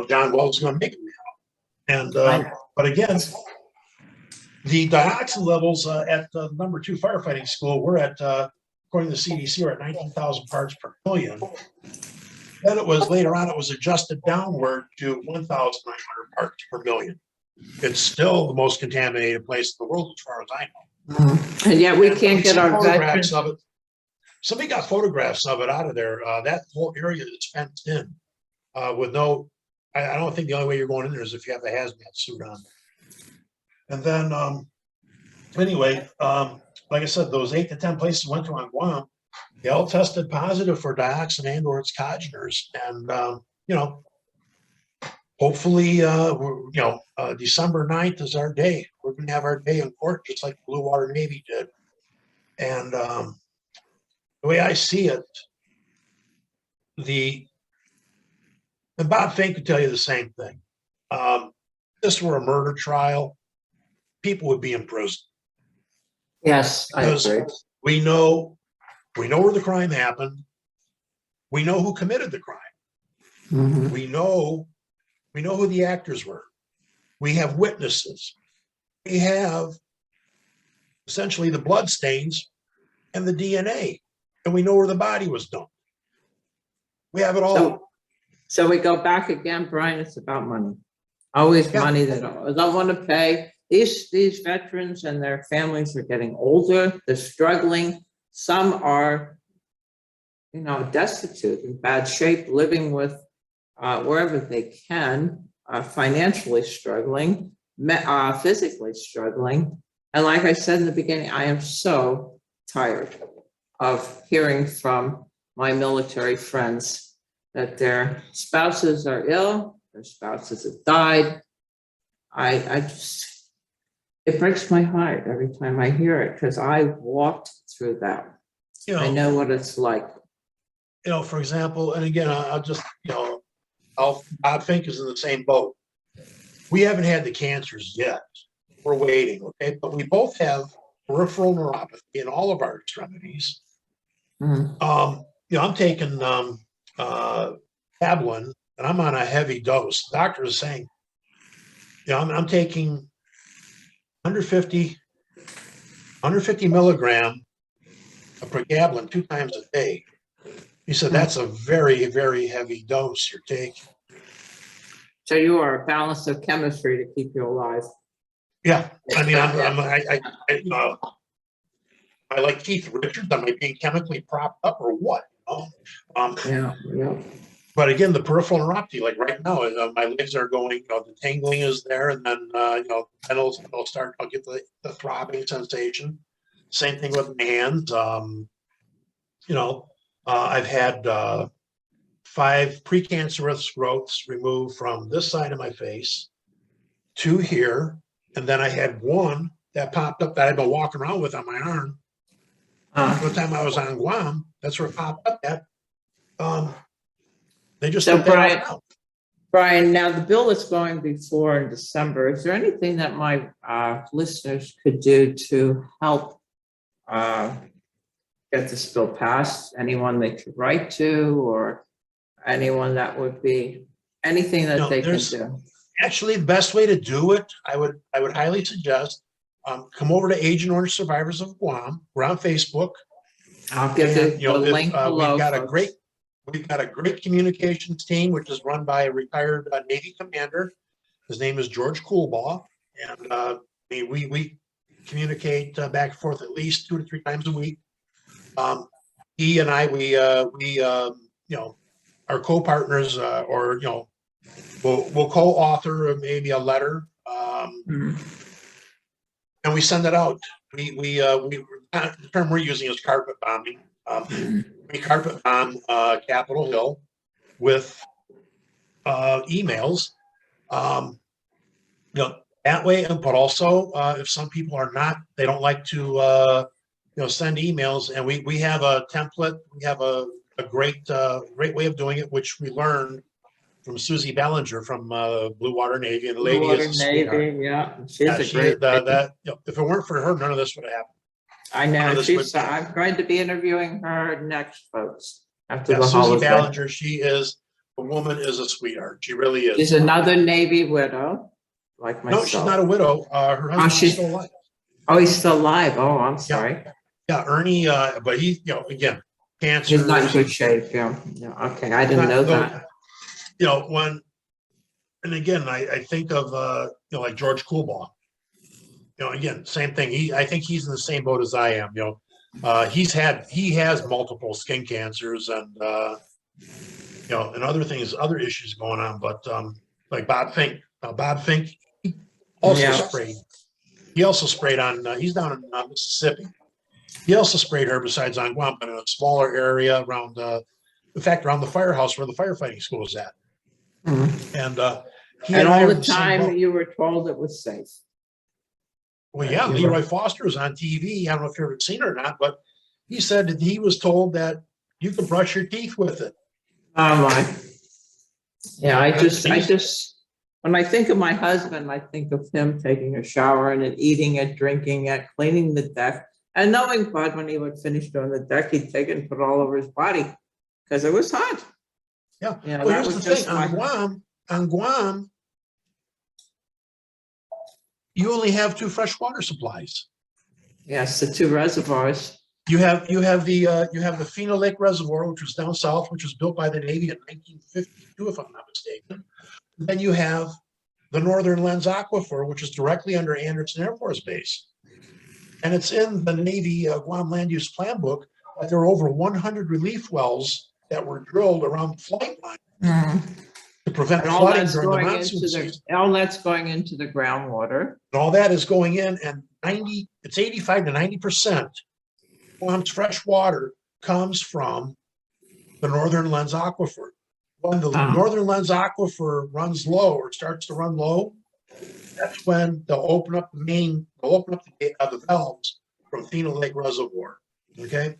John Wells is going to make them now. And, but again, the dioxin levels at the number 2 firefighting school, we're at, according to the CDC, we're at 19,000 parts per million. Then it was later on, it was adjusted downward to 1,900 parts per million. It's still the most contaminated place in the world, as far as I know. And yet we can't get our photographs veterans. of it. Somebody got photographs of it out of there. That whole area is fenced in with no. I don't think the only way you're going in there is if you have a hazmat suit on. And then, anyway, like I said, those 8 to 10 places we went to on Guam, they all tested positive for dioxin and/or its congeners. And hopefully, December 9th is our day. We're going to have our day in court, just like the Blue Water Navy did. And the way I see it, and Bob Fink could tell you the same thing. If this were a murder trial, people would be in prison. Yes, I agree. We know where the crime happened. We know who committed the crime. Mm-hmm. We know who the actors were. We have witnesses. We have essentially the blood stains and the DNA, and we know where the body was dumped. We have it all. So we go back again, Brian, it's about money. Always money that I don't want to pay. These veterans and their families are getting older, they're struggling. Some are, destitute, in bad shape, living with wherever they can, financially struggling, physically struggling. And like I said in the beginning, I am so tired. of hearing from my military friends that their spouses are ill, their spouses have died. I just, it breaks my heart every time I hear it, because I walked through that. You I know what it's like. for example, and again, I'll just, Bob Fink is in the same boat. We haven't had the cancers yet. We're waiting, okay? But we both have peripheral neuropathy in all of our extremities. Mhm. I'm taking Pablin, and I'm on a heavy dose. The doctor is saying, I'm taking 150 milligram of pregabalin 2 times a day. He said, that's a very, very heavy dose you're taking. So you are a balance of chemistry to keep you alive. Yeah. I mean, I like Keith Richards. Am I being chemically propped up or what? Yeah. But again, the peripheral neuropathy, like right now, my legs are going, the tingling is there. And then, then I'll get the throbbing sensation. Same thing with my hands. I've had 5 precancerous growths removed from this side of my face, 2 here, and then I had 1 that popped up that I've been walking around with on my arm. The time I was on Guam, that's where it popped up at. They just So took that out. Brian, now the bill is going before in December. Is there anything that my listeners could do to help get this bill passed? Anyone they could write to, or anyone that would be anything that they can do? Actually, the best way to do it, I would highly suggest come over to Agent Orange Survivors of Guam. We're on Facebook. I'll give the link below. We've got a great communications team, which is run by a retired Navy commander. His name is George Coolbaugh, and we communicate back and forth at least 2 to 3 times a week. He and I, we are co-partners, or we'll co-author maybe a letter, and we send it out. The term we're using is carpet bombing. We carpet bomb Capitol Hill with emails, that way. But also, if some people they don't like to, send emails, and we have a template. We have a great way of doing it, which we learned from Susie Ballinger from Blue Water Navy, and the lady is a sweetheart. Yeah, she's a great. If it weren't for her, none of this would have happened. I know. I'm going to be interviewing her next, folks. After the Susie holiday. Ballinger, the woman is a sweetheart. She really is. She's another Navy widow, like myself. No, she's not a widow. Her husband's still alive. Oh, he's still alive. Oh, I'm sorry. Yeah, Ernie. But he, again, cancer. He's not in good shape. Yeah. Okay, I didn't know that. And again, I think of like George Coolbaugh. Again, same thing. I think he's in the same boat as I am. He has multiple skin cancers and and other issues going on. But like Bob Fink also sprayed. He also sprayed on. He's down in Mississippi. He also sprayed herbicides on Guam, but in a smaller area around. In fact, around the firehouse where the firefighting school is at. Mm-hmm. And all the time you were told it was safe. Well, yeah, Leroy Foster was on TV. I don't know if you've ever seen it or not, but he said that he was told that you could brush your teeth with it. Oh my! Yeah, I just when I think of my husband, I think of him taking a shower and then eating it, drinking it, cleaning the deck, and knowing Bud when he would finish doing the deck, he'd take it and put it all over his body because it was hot. Yeah. Well, here's the thing on Guam. You only have 2 freshwater supplies. Yes, the 2 reservoirs. You have the Fino Lake Reservoir, which was down south, which was built by the Navy in 1952, if I'm not mistaken. And then you have the Northern Lens Aquifer, which is directly under Anderson Air Force Base, and it's in the Navy Guam Land Use Plan book that there are over 100 relief wells that were drilled around the flight line. To prevent flooding during the monsoon season. All that's going into the groundwater. And all that is going in, and it's 85 to 90% Guam's fresh water comes from the Northern Lens Aquifer. When the Northern Lens Aquifer runs low or starts to run low, that's when they'll open up the valves from Fina Lake Reservoir. Okay,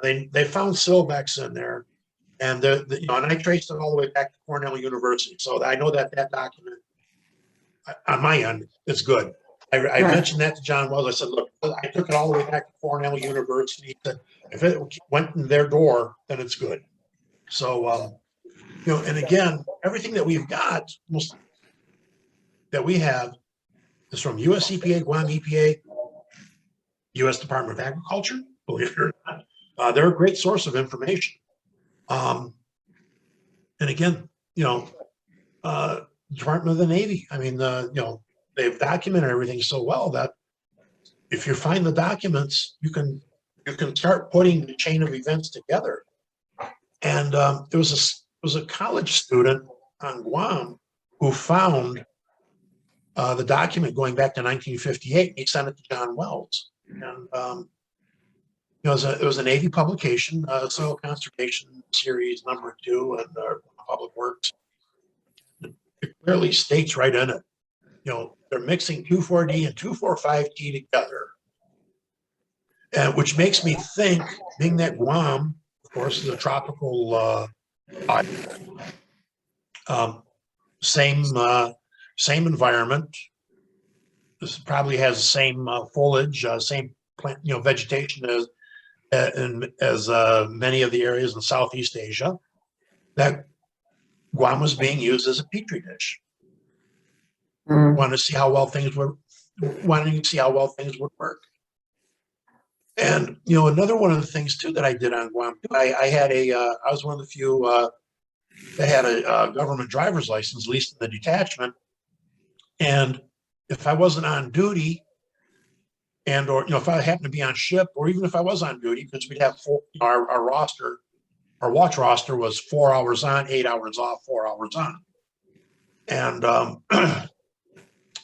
they found Silvex in there, and and I traced it all the way back to Cornell University. So I know that document on my end is good. I mentioned that to John Wells. I said, look, I took it all the way back to Cornell University. He said, if it went in their door, then it's good. So, and again, everything that we've got, that we have, is from US EPA, Guam EPA, US Department of Agriculture, believe it or not. They're a great source of information. And again, Department of the Navy, I mean, they've documented everything so well that if you find the documents, you can start putting the chain of events together. And there was a college student on Guam who found the document going back to 1958. He sent it to John Wells, and it was a Navy publication, Soil Conservation Series #2, and Public Works. It clearly states right in it, they're mixing 2,4-D and 2,4,5-T together, and which makes me think, being that Guam, of course, is a tropical same environment. This probably has the same foliage, same plant, vegetation as many of the areas in Southeast Asia. That Guam was being used as a petri dish. Wanted to see how well things would work. And another one of the things too that I did on Guam, I was one of the few that had a government driver's license, at least in the detachment. And if I wasn't on duty, or if I happened to be on ship, or even if I was on duty, because we'd have our watch roster was 4 hours on, 8 hours off, 4 hours on, and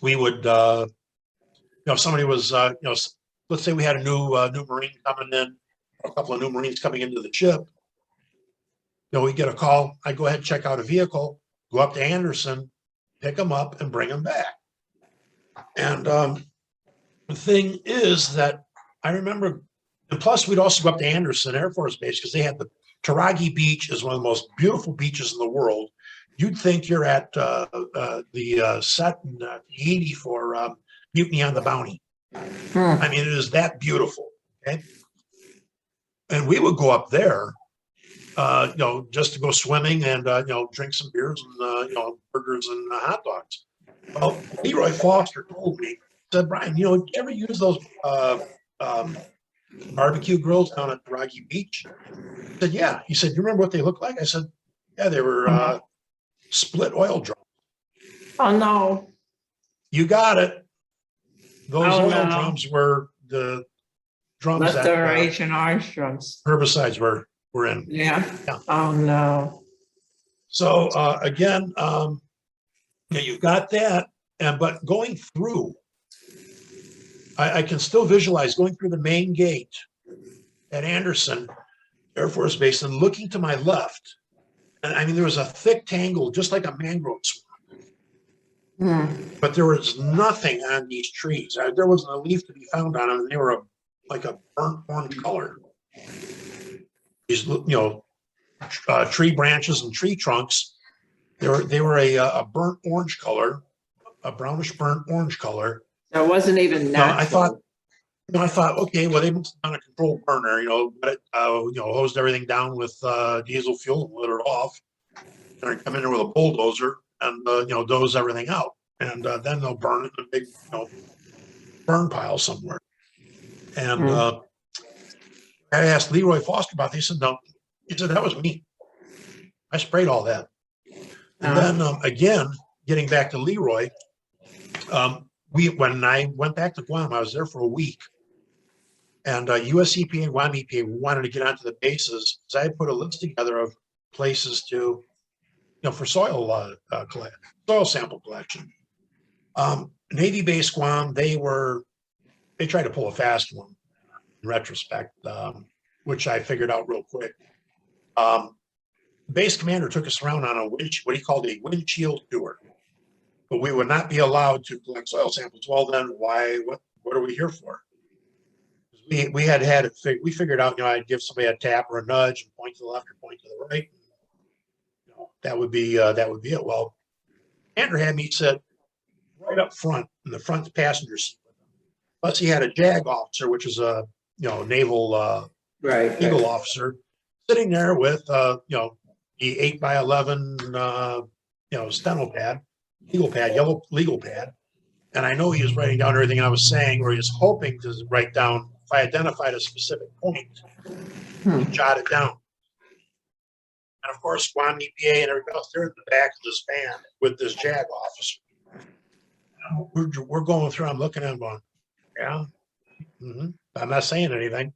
we would, if somebody was, let's say we had a new Marine coming in, or a couple of new Marines coming into the ship, we get a call. I go ahead and check out a vehicle, go up to Anderson, pick them up, and bring them back. And the thing is that I remember, and plus we'd also go up to Anderson Air Force Base, because they had the Taragi Beach is one of the most beautiful beaches in the world. You'd think you're at the set in Haiti for Mutiny on the Bounty. I mean, it is that beautiful. Okay, and we would go up there, just to go swimming and drink some beers and burgers and hot dogs. Well, Leroy Foster told me, said, Brian, did you ever use those barbecue grills down at Taragi Beach? I said, yeah. He said, you remember what they looked like? I said, yeah, they were split oil drums. Oh, no. You got it. Those oil drums were the drums that Agent Orange drums. Herbicides were in. Yeah. Oh, no. So again, you've got that, but going through, I can still visualize going through the main gate at Anderson Air Force Base and looking to my left. And I mean, there was a thick tangle, just like a mangrove swamp. But there was nothing on these trees. There wasn't a leaf to be found on them. They were like a burnt orange color. These, tree branches and tree trunks, they were a burnt orange color, a brownish burnt orange color. That wasn't even natural. I thought, okay, well, they must have done a controlled burner, hosed everything down with diesel fuel and lit it off. And come in there with a bulldozer and, doze everything out. And then they'll burn it in a big, burn pile somewhere. And I asked Leroy Foster about this. He said, no. He said, that was me. I sprayed all that. And then, again, getting back to Leroy, when I went back to Guam, I was there for a week. And US EPA and Guam EPA wanted to get onto the bases. So I put a list together of places to, for soil sample collection. Navy base Guam, they tried to pull a fast one. in retrospect, which I figured out real quick. Base commander took us around on what he called a windshield tour, but we would not be allowed to collect soil samples. Well, then why? What are we here for? We had it. We figured out, I'd give somebody a tap or a nudge and point to the left or point to the right. That would be it. Well, Andrew had me sit right up front in the front passenger seat. Plus, he had a JAG officer, which is a naval Eagle officer, sitting there with the 8x11 steno pad, yellow legal pad, and I know he was writing down everything I was saying, or he was hoping to write down if I identified a specific point, jot it down. And of course, Guam EPA and everybody else, they're in the back of this van with this JAG officer. We're going through. I'm looking at him going, yeah. I'm not saying anything.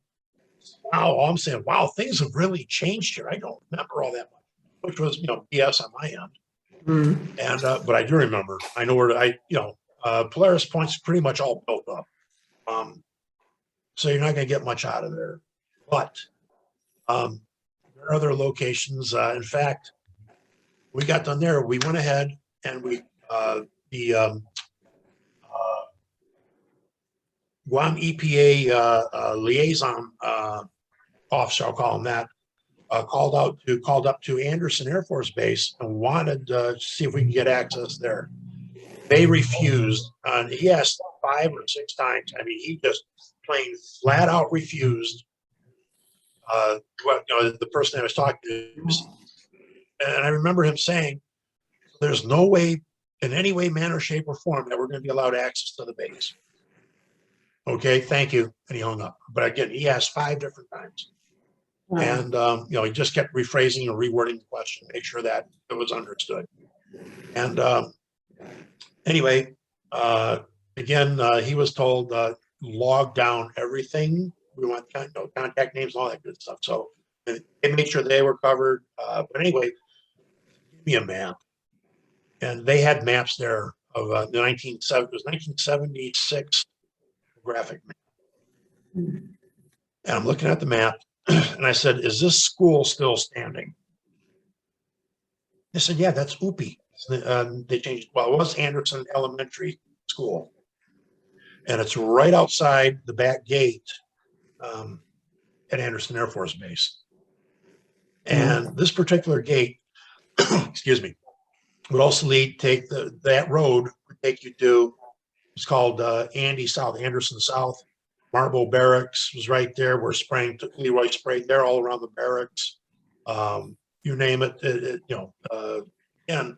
Wow, I'm saying, wow, things have really changed here. I don't remember all that much, which was, BS on my end. And but I do remember. I know where Polaris Point's pretty much all built up. So you're not going to get much out of there. But there are other locations. In fact, we got done there. We went ahead and Guam EPA liaison officer, I'll call him that, called up to Anderson Air Force Base and wanted to see if we could get access there. They refused. He asked 5 or 6 times. I mean, he just plain flat out refused. The person I was talking to, and I remember him saying, "There's no way, in any way, manner, shape, or form, that we're going to be allowed access to the base." Okay, thank you. And he hung up. But again, he asked 5 different times. Wow. And, he just kept rephrasing and rewording the question, make sure that it was understood. And anyway, again, he was told, log down everything. We want contact names and all that good stuff. So they made sure they were covered. But anyway, give me a map. And they had maps there of the 1976 graphic map. And I'm looking at the map and I said, "Is this school still standing?" They said, "Yeah, that's UPI." They changed. Well, it was Anderson Elementary School. And it's right outside the back gate at Anderson Air Force Base. And this particular gate, excuse me, would also that road would take you to, it's called Anderson South. Marble Barracks was right there where Leroy sprayed there all around the barracks. You name it, and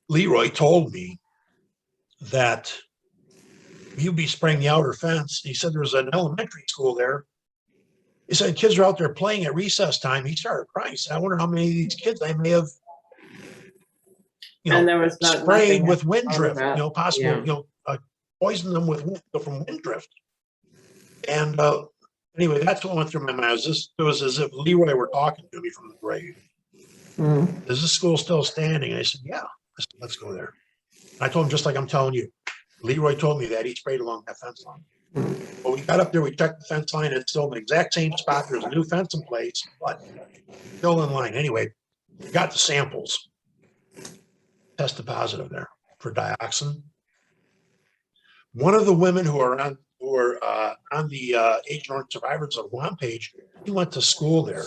Leroy told me that he'd be spraying the outer fence. He said there was an elementary school there. He said kids are out there playing at recess time. He started crying. He said, "I wonder how many of these kids I may have, and there was sprayed with wind drift, possible, poisoned them from wind drift." And anyway, that's what went through my mind. It was as if Leroy were talking to me from the grave. Is this school still standing? And I said, "Yeah." I said, "Let's go there." And I told him, just like I'm telling you, Leroy told me that he sprayed along that fence line. Well, we got up there, we checked the fence line, it's still in the exact same spot. There's a new fence in place, but still in line. Anyway, we got the samples, tested positive there for dioxin. One of the women who are on the Agent Survivors of Guam page, she went to school there.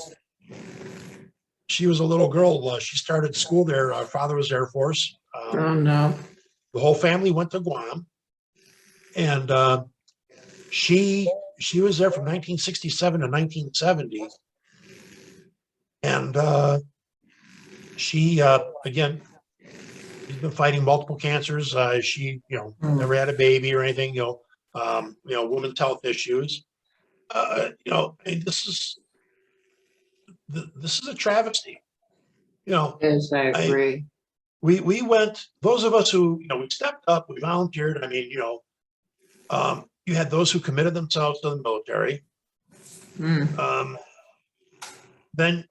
She was a little girl. She started school there. Her father was Air Force. Oh, no. The whole family went to Guam. And she was there from 1967 to 1970. And she, again, she's been fighting multiple cancers. She, never had a baby or anything, women's health issues. This is a travesty. Yes, I agree. We went, those of us who, we stepped up, we volunteered. I mean, you had those who committed themselves to the military. Then,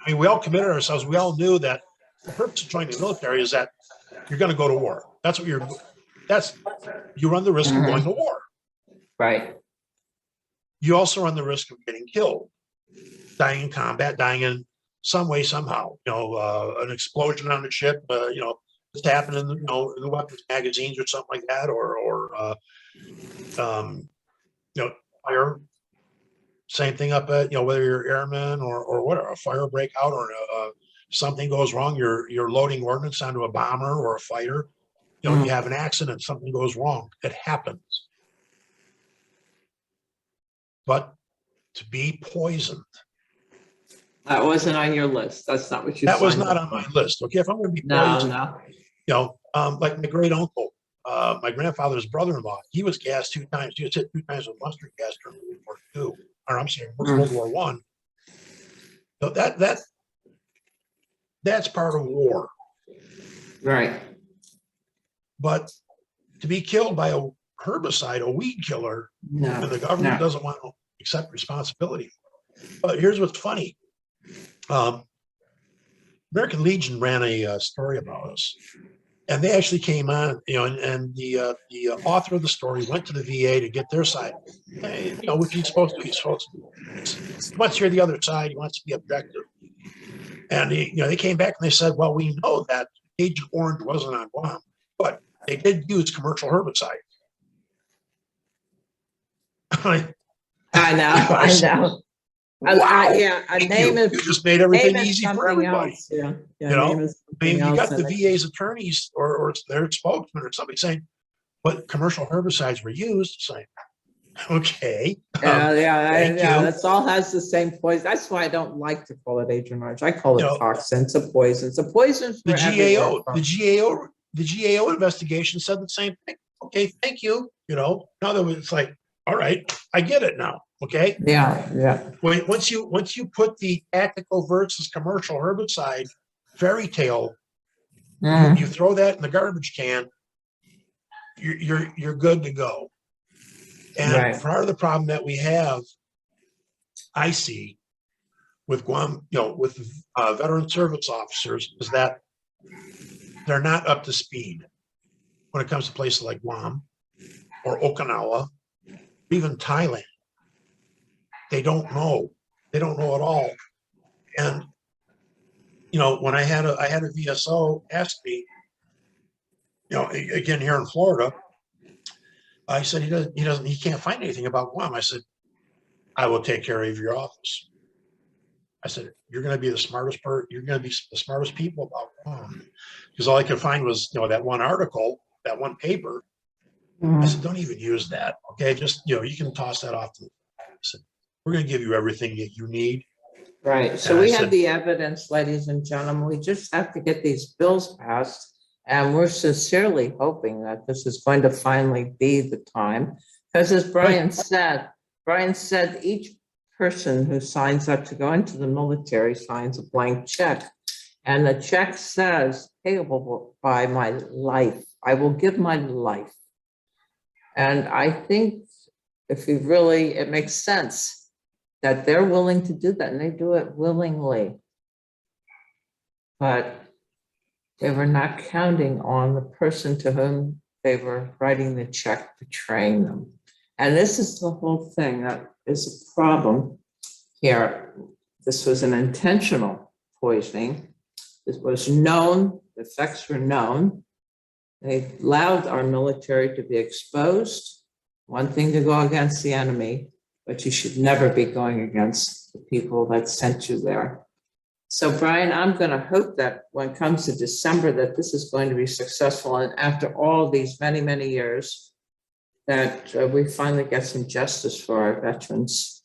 we all committed ourselves. We all knew that the purpose of joining the military is that you're going to go to war. You run the risk of going to war. Right. you also run the risk of getting killed, dying in combat, dying in some way, somehow. An explosion on the ship, it's happened in in the weapons magazines or something like that, or fire. Same thing up at, whether you're airman or whatever, a fire breakout or something goes wrong, you're loading ordnance onto a bomber or a fighter, you have an accident, something goes wrong. It happens. But to be poisoned. That wasn't on your list. That's not what you That was signed not up on for. my list. Okay, if I'm going to be No, poisoned, no. like my great uncle, my grandfather's brother-in-law, he was gassed 2 times. He was hit 2 times with mustard gas during World War II, or I'm saying World War One. So that's part of war. Right. But to be killed by a herbicide, a weed killer, and the government doesn't want to accept responsibility. But here's what's funny. American Legion ran a story about us, and they actually came on, and the author of the story went to the VA to get their side. Which he's supposed to. He wants to hear the other side. He wants to be objective. And they came back and they said, well, we know that Agent Orange wasn't on Guam, but they did use commercial herbicide. I know. Wow. A name you just made everything easy for everybody. Else. Yeah. You got the VA's attorneys or their spokesman or somebody saying, but commercial herbicides were used. Saying, okay. That's all has the same poison. That's why I don't like to call it Agent Orange. I call it toxin. It's a poison. It's a poison. The GAO investigation said the same thing. Okay, thank you. Now that it's like, all right, I get it now. Okay. Yeah. Once you put the tactical versus commercial herbicide fairy tale, you throw that in the garbage can, you're good to go. And part of the problem that we have, I see, with Guam, with veteran service officers, is that they're not up to speed when it comes to places like Guam or Okinawa, even Thailand. They don't know. They don't know at all. And when I had a VSO ask me, again here in Florida, I said he can't find anything about Guam. I said, I will take care of your office. I said, you're going to be the smartest person. You're going to be the smartest people about Guam, because all I could find was that one article, that one paper. I said, don't even use that. Okay, just you can toss that off. I said, we're going to give you everything that you need. Right. So we have the evidence, ladies and gentlemen. We just have to get these bills passed. And we're sincerely hoping that this is going to finally be the time. Because as Brian said, each person who signs up to go into the military signs a blank check. And the check says, payable by my life. I will give my life. And I think it makes sense that they're willing to do that, and they do it willingly. But they were not counting on the person to whom they were writing the check betraying them. And this is the whole thing that is a problem here. This was an intentional poisoning. This was known, the effects were known. They allowed our military to be exposed. One thing to go against the enemy, but you should never be going against the people that sent you there. So, Brian, I'm going to hope that when it comes to December, that this is going to be successful. And after all these many, many years, that we finally get some justice for our veterans.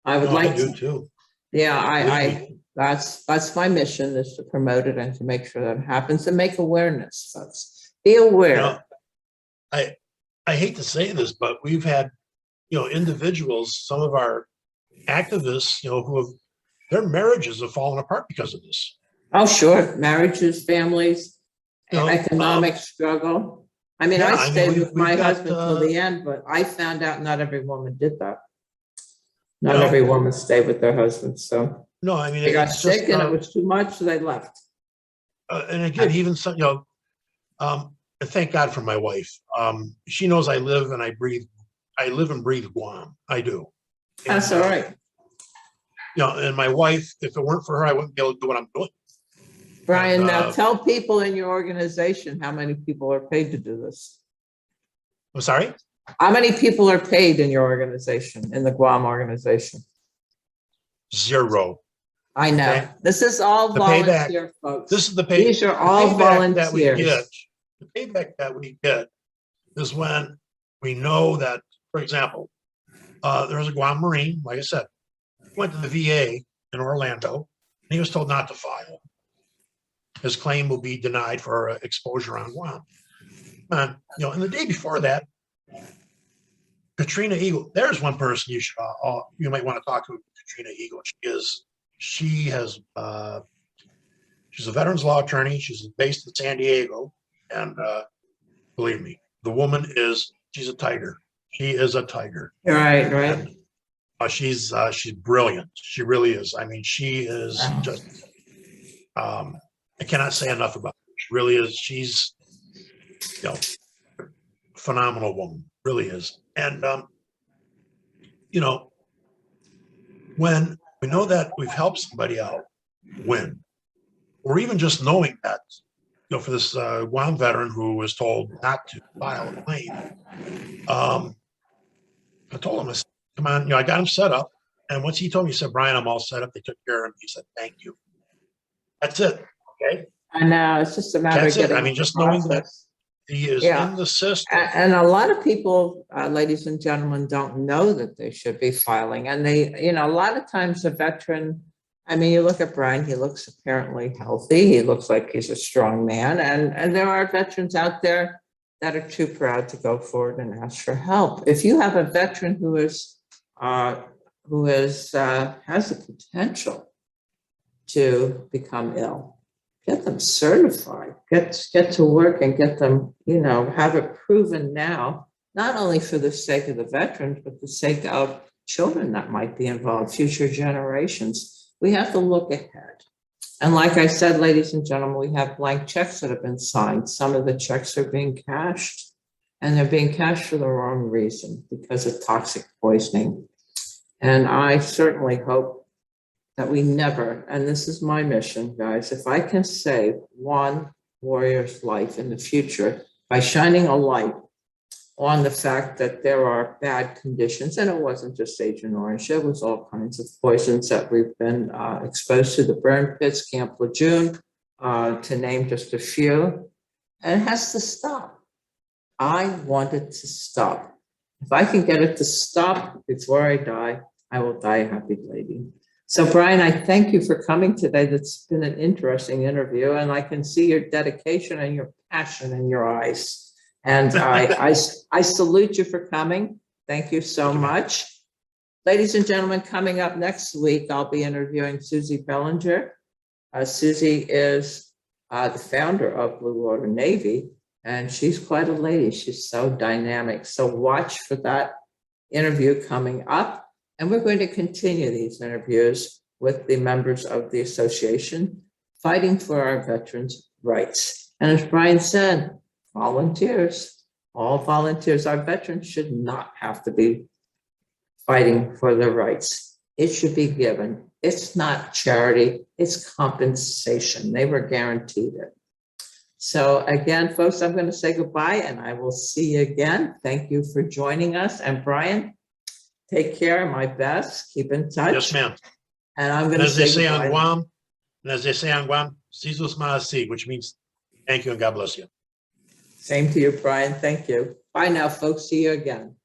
I would like to too. Yeah, that's my mission, is to promote it and to make sure that happens and make awareness, folks. Be aware. I hate to say this, but we've had, individuals, some of our activists, who have, their marriages have fallen apart because of this. Oh, sure. Marriages, families, economic struggle. I mean, I stayed with my husband till the end, but I found out not every woman did that. Not every woman stayed with their husband. So they got sick and it was too much, so they left. And again, even some, thank God for my wife. She knows I live and breathe Guam. I do. That's all right. You know, and my wife, if it weren't for her, I wouldn't be able to do what I'm doing. Brian, And, now tell people in your organization how many people are paid to do this. I'm sorry? How many people are paid in your organization, in the Guam organization? 0. I know. Okay. This is all The payback- volunteer, folks. This is the These are all payback that we get. volunteers. The payback that we get is when we know that, for example, there's a Guam Marine, like I said, went to the VA in Orlando, and he was told not to file. His claim will be denied for exposure on Guam. And, you know, and the day before that, Katrina Eagle, there's one person you should, you might want to talk to, Katrina Eagle. She's a veterans law attorney. She's based in San Diego. And believe me, the woman she's a tiger. She is a tiger. Right, right. And, she's brilliant. She really is. I mean, she is just, I cannot say enough about her. She really is. She's, you know, a phenomenal woman, really is. And, you know, when we know that we've helped somebody out win, or even just knowing that, you know, for this Guam veteran who was told not to file a claim, I told him, I said, come on, you know, I got him set up. And once he told me, he said, Brian, I'm all set up. They took care of him. He said, thank you. That's it. Okay. I know. It's just a matter That's of it. getting I mean, the just knowing that process. he is Yeah. in the system. And a lot of people, ladies and gentlemen, don't know that they should be filing. And they, you know, a lot of times a veteran, I mean, you look at Brian, he looks apparently healthy. He looks like he's a strong man. And there are veterans out there that are too proud to go forward and ask for help. If you have a veteran who has the potential to become ill, get them certified, get to work and get them, you know, have it proven now, not only for the sake of the veterans, but the sake of children that might be involved, future generations. We have to look ahead. And like I said, ladies and gentlemen, we have blank checks that have been signed. Some of the checks are being cashed, and they're being cashed for the wrong reason because of toxic poisoning. And I certainly hope that we never, and this is my mission, guys, if I can save one warrior's life in the future by shining a light on the fact that there are bad conditions, and it wasn't just Agent Orange, it was all kinds of poisons that we've been exposed to, the burn pits, Camp Lejeune, to name just a few, and it has to stop. I want it to stop. If I can get it to stop before I die, I will die a happy lady. So Brian, I thank you for coming today. That's been an interesting interview, and I can see your dedication and your passion in your eyes. And I salute you for coming. Thank you so much. Ladies and gentlemen, coming up next week, I'll be interviewing Susie Bellinger. Susie is the founder of Blue Water Navy, and she's quite a lady. She's so dynamic. So watch for that interview coming up. And we're going to continue these interviews with the members of the association fighting for our veterans' rights. And as Brian said, volunteers, all volunteers. Our veterans should not have to be fighting for their rights. It should be given. It's not charity, it's compensation. They were guaranteed it. So again, folks, I'm going to say goodbye and I will see you again. Thank you for joining us. And Brian, take care, my best. Keep in touch. Yes, ma'am. And I'm going And to as they say say goodbye. on Guam, Sizus Maasi, which means thank you and God bless you. Same to you, Brian. Thank you. Bye now, folks. See you again.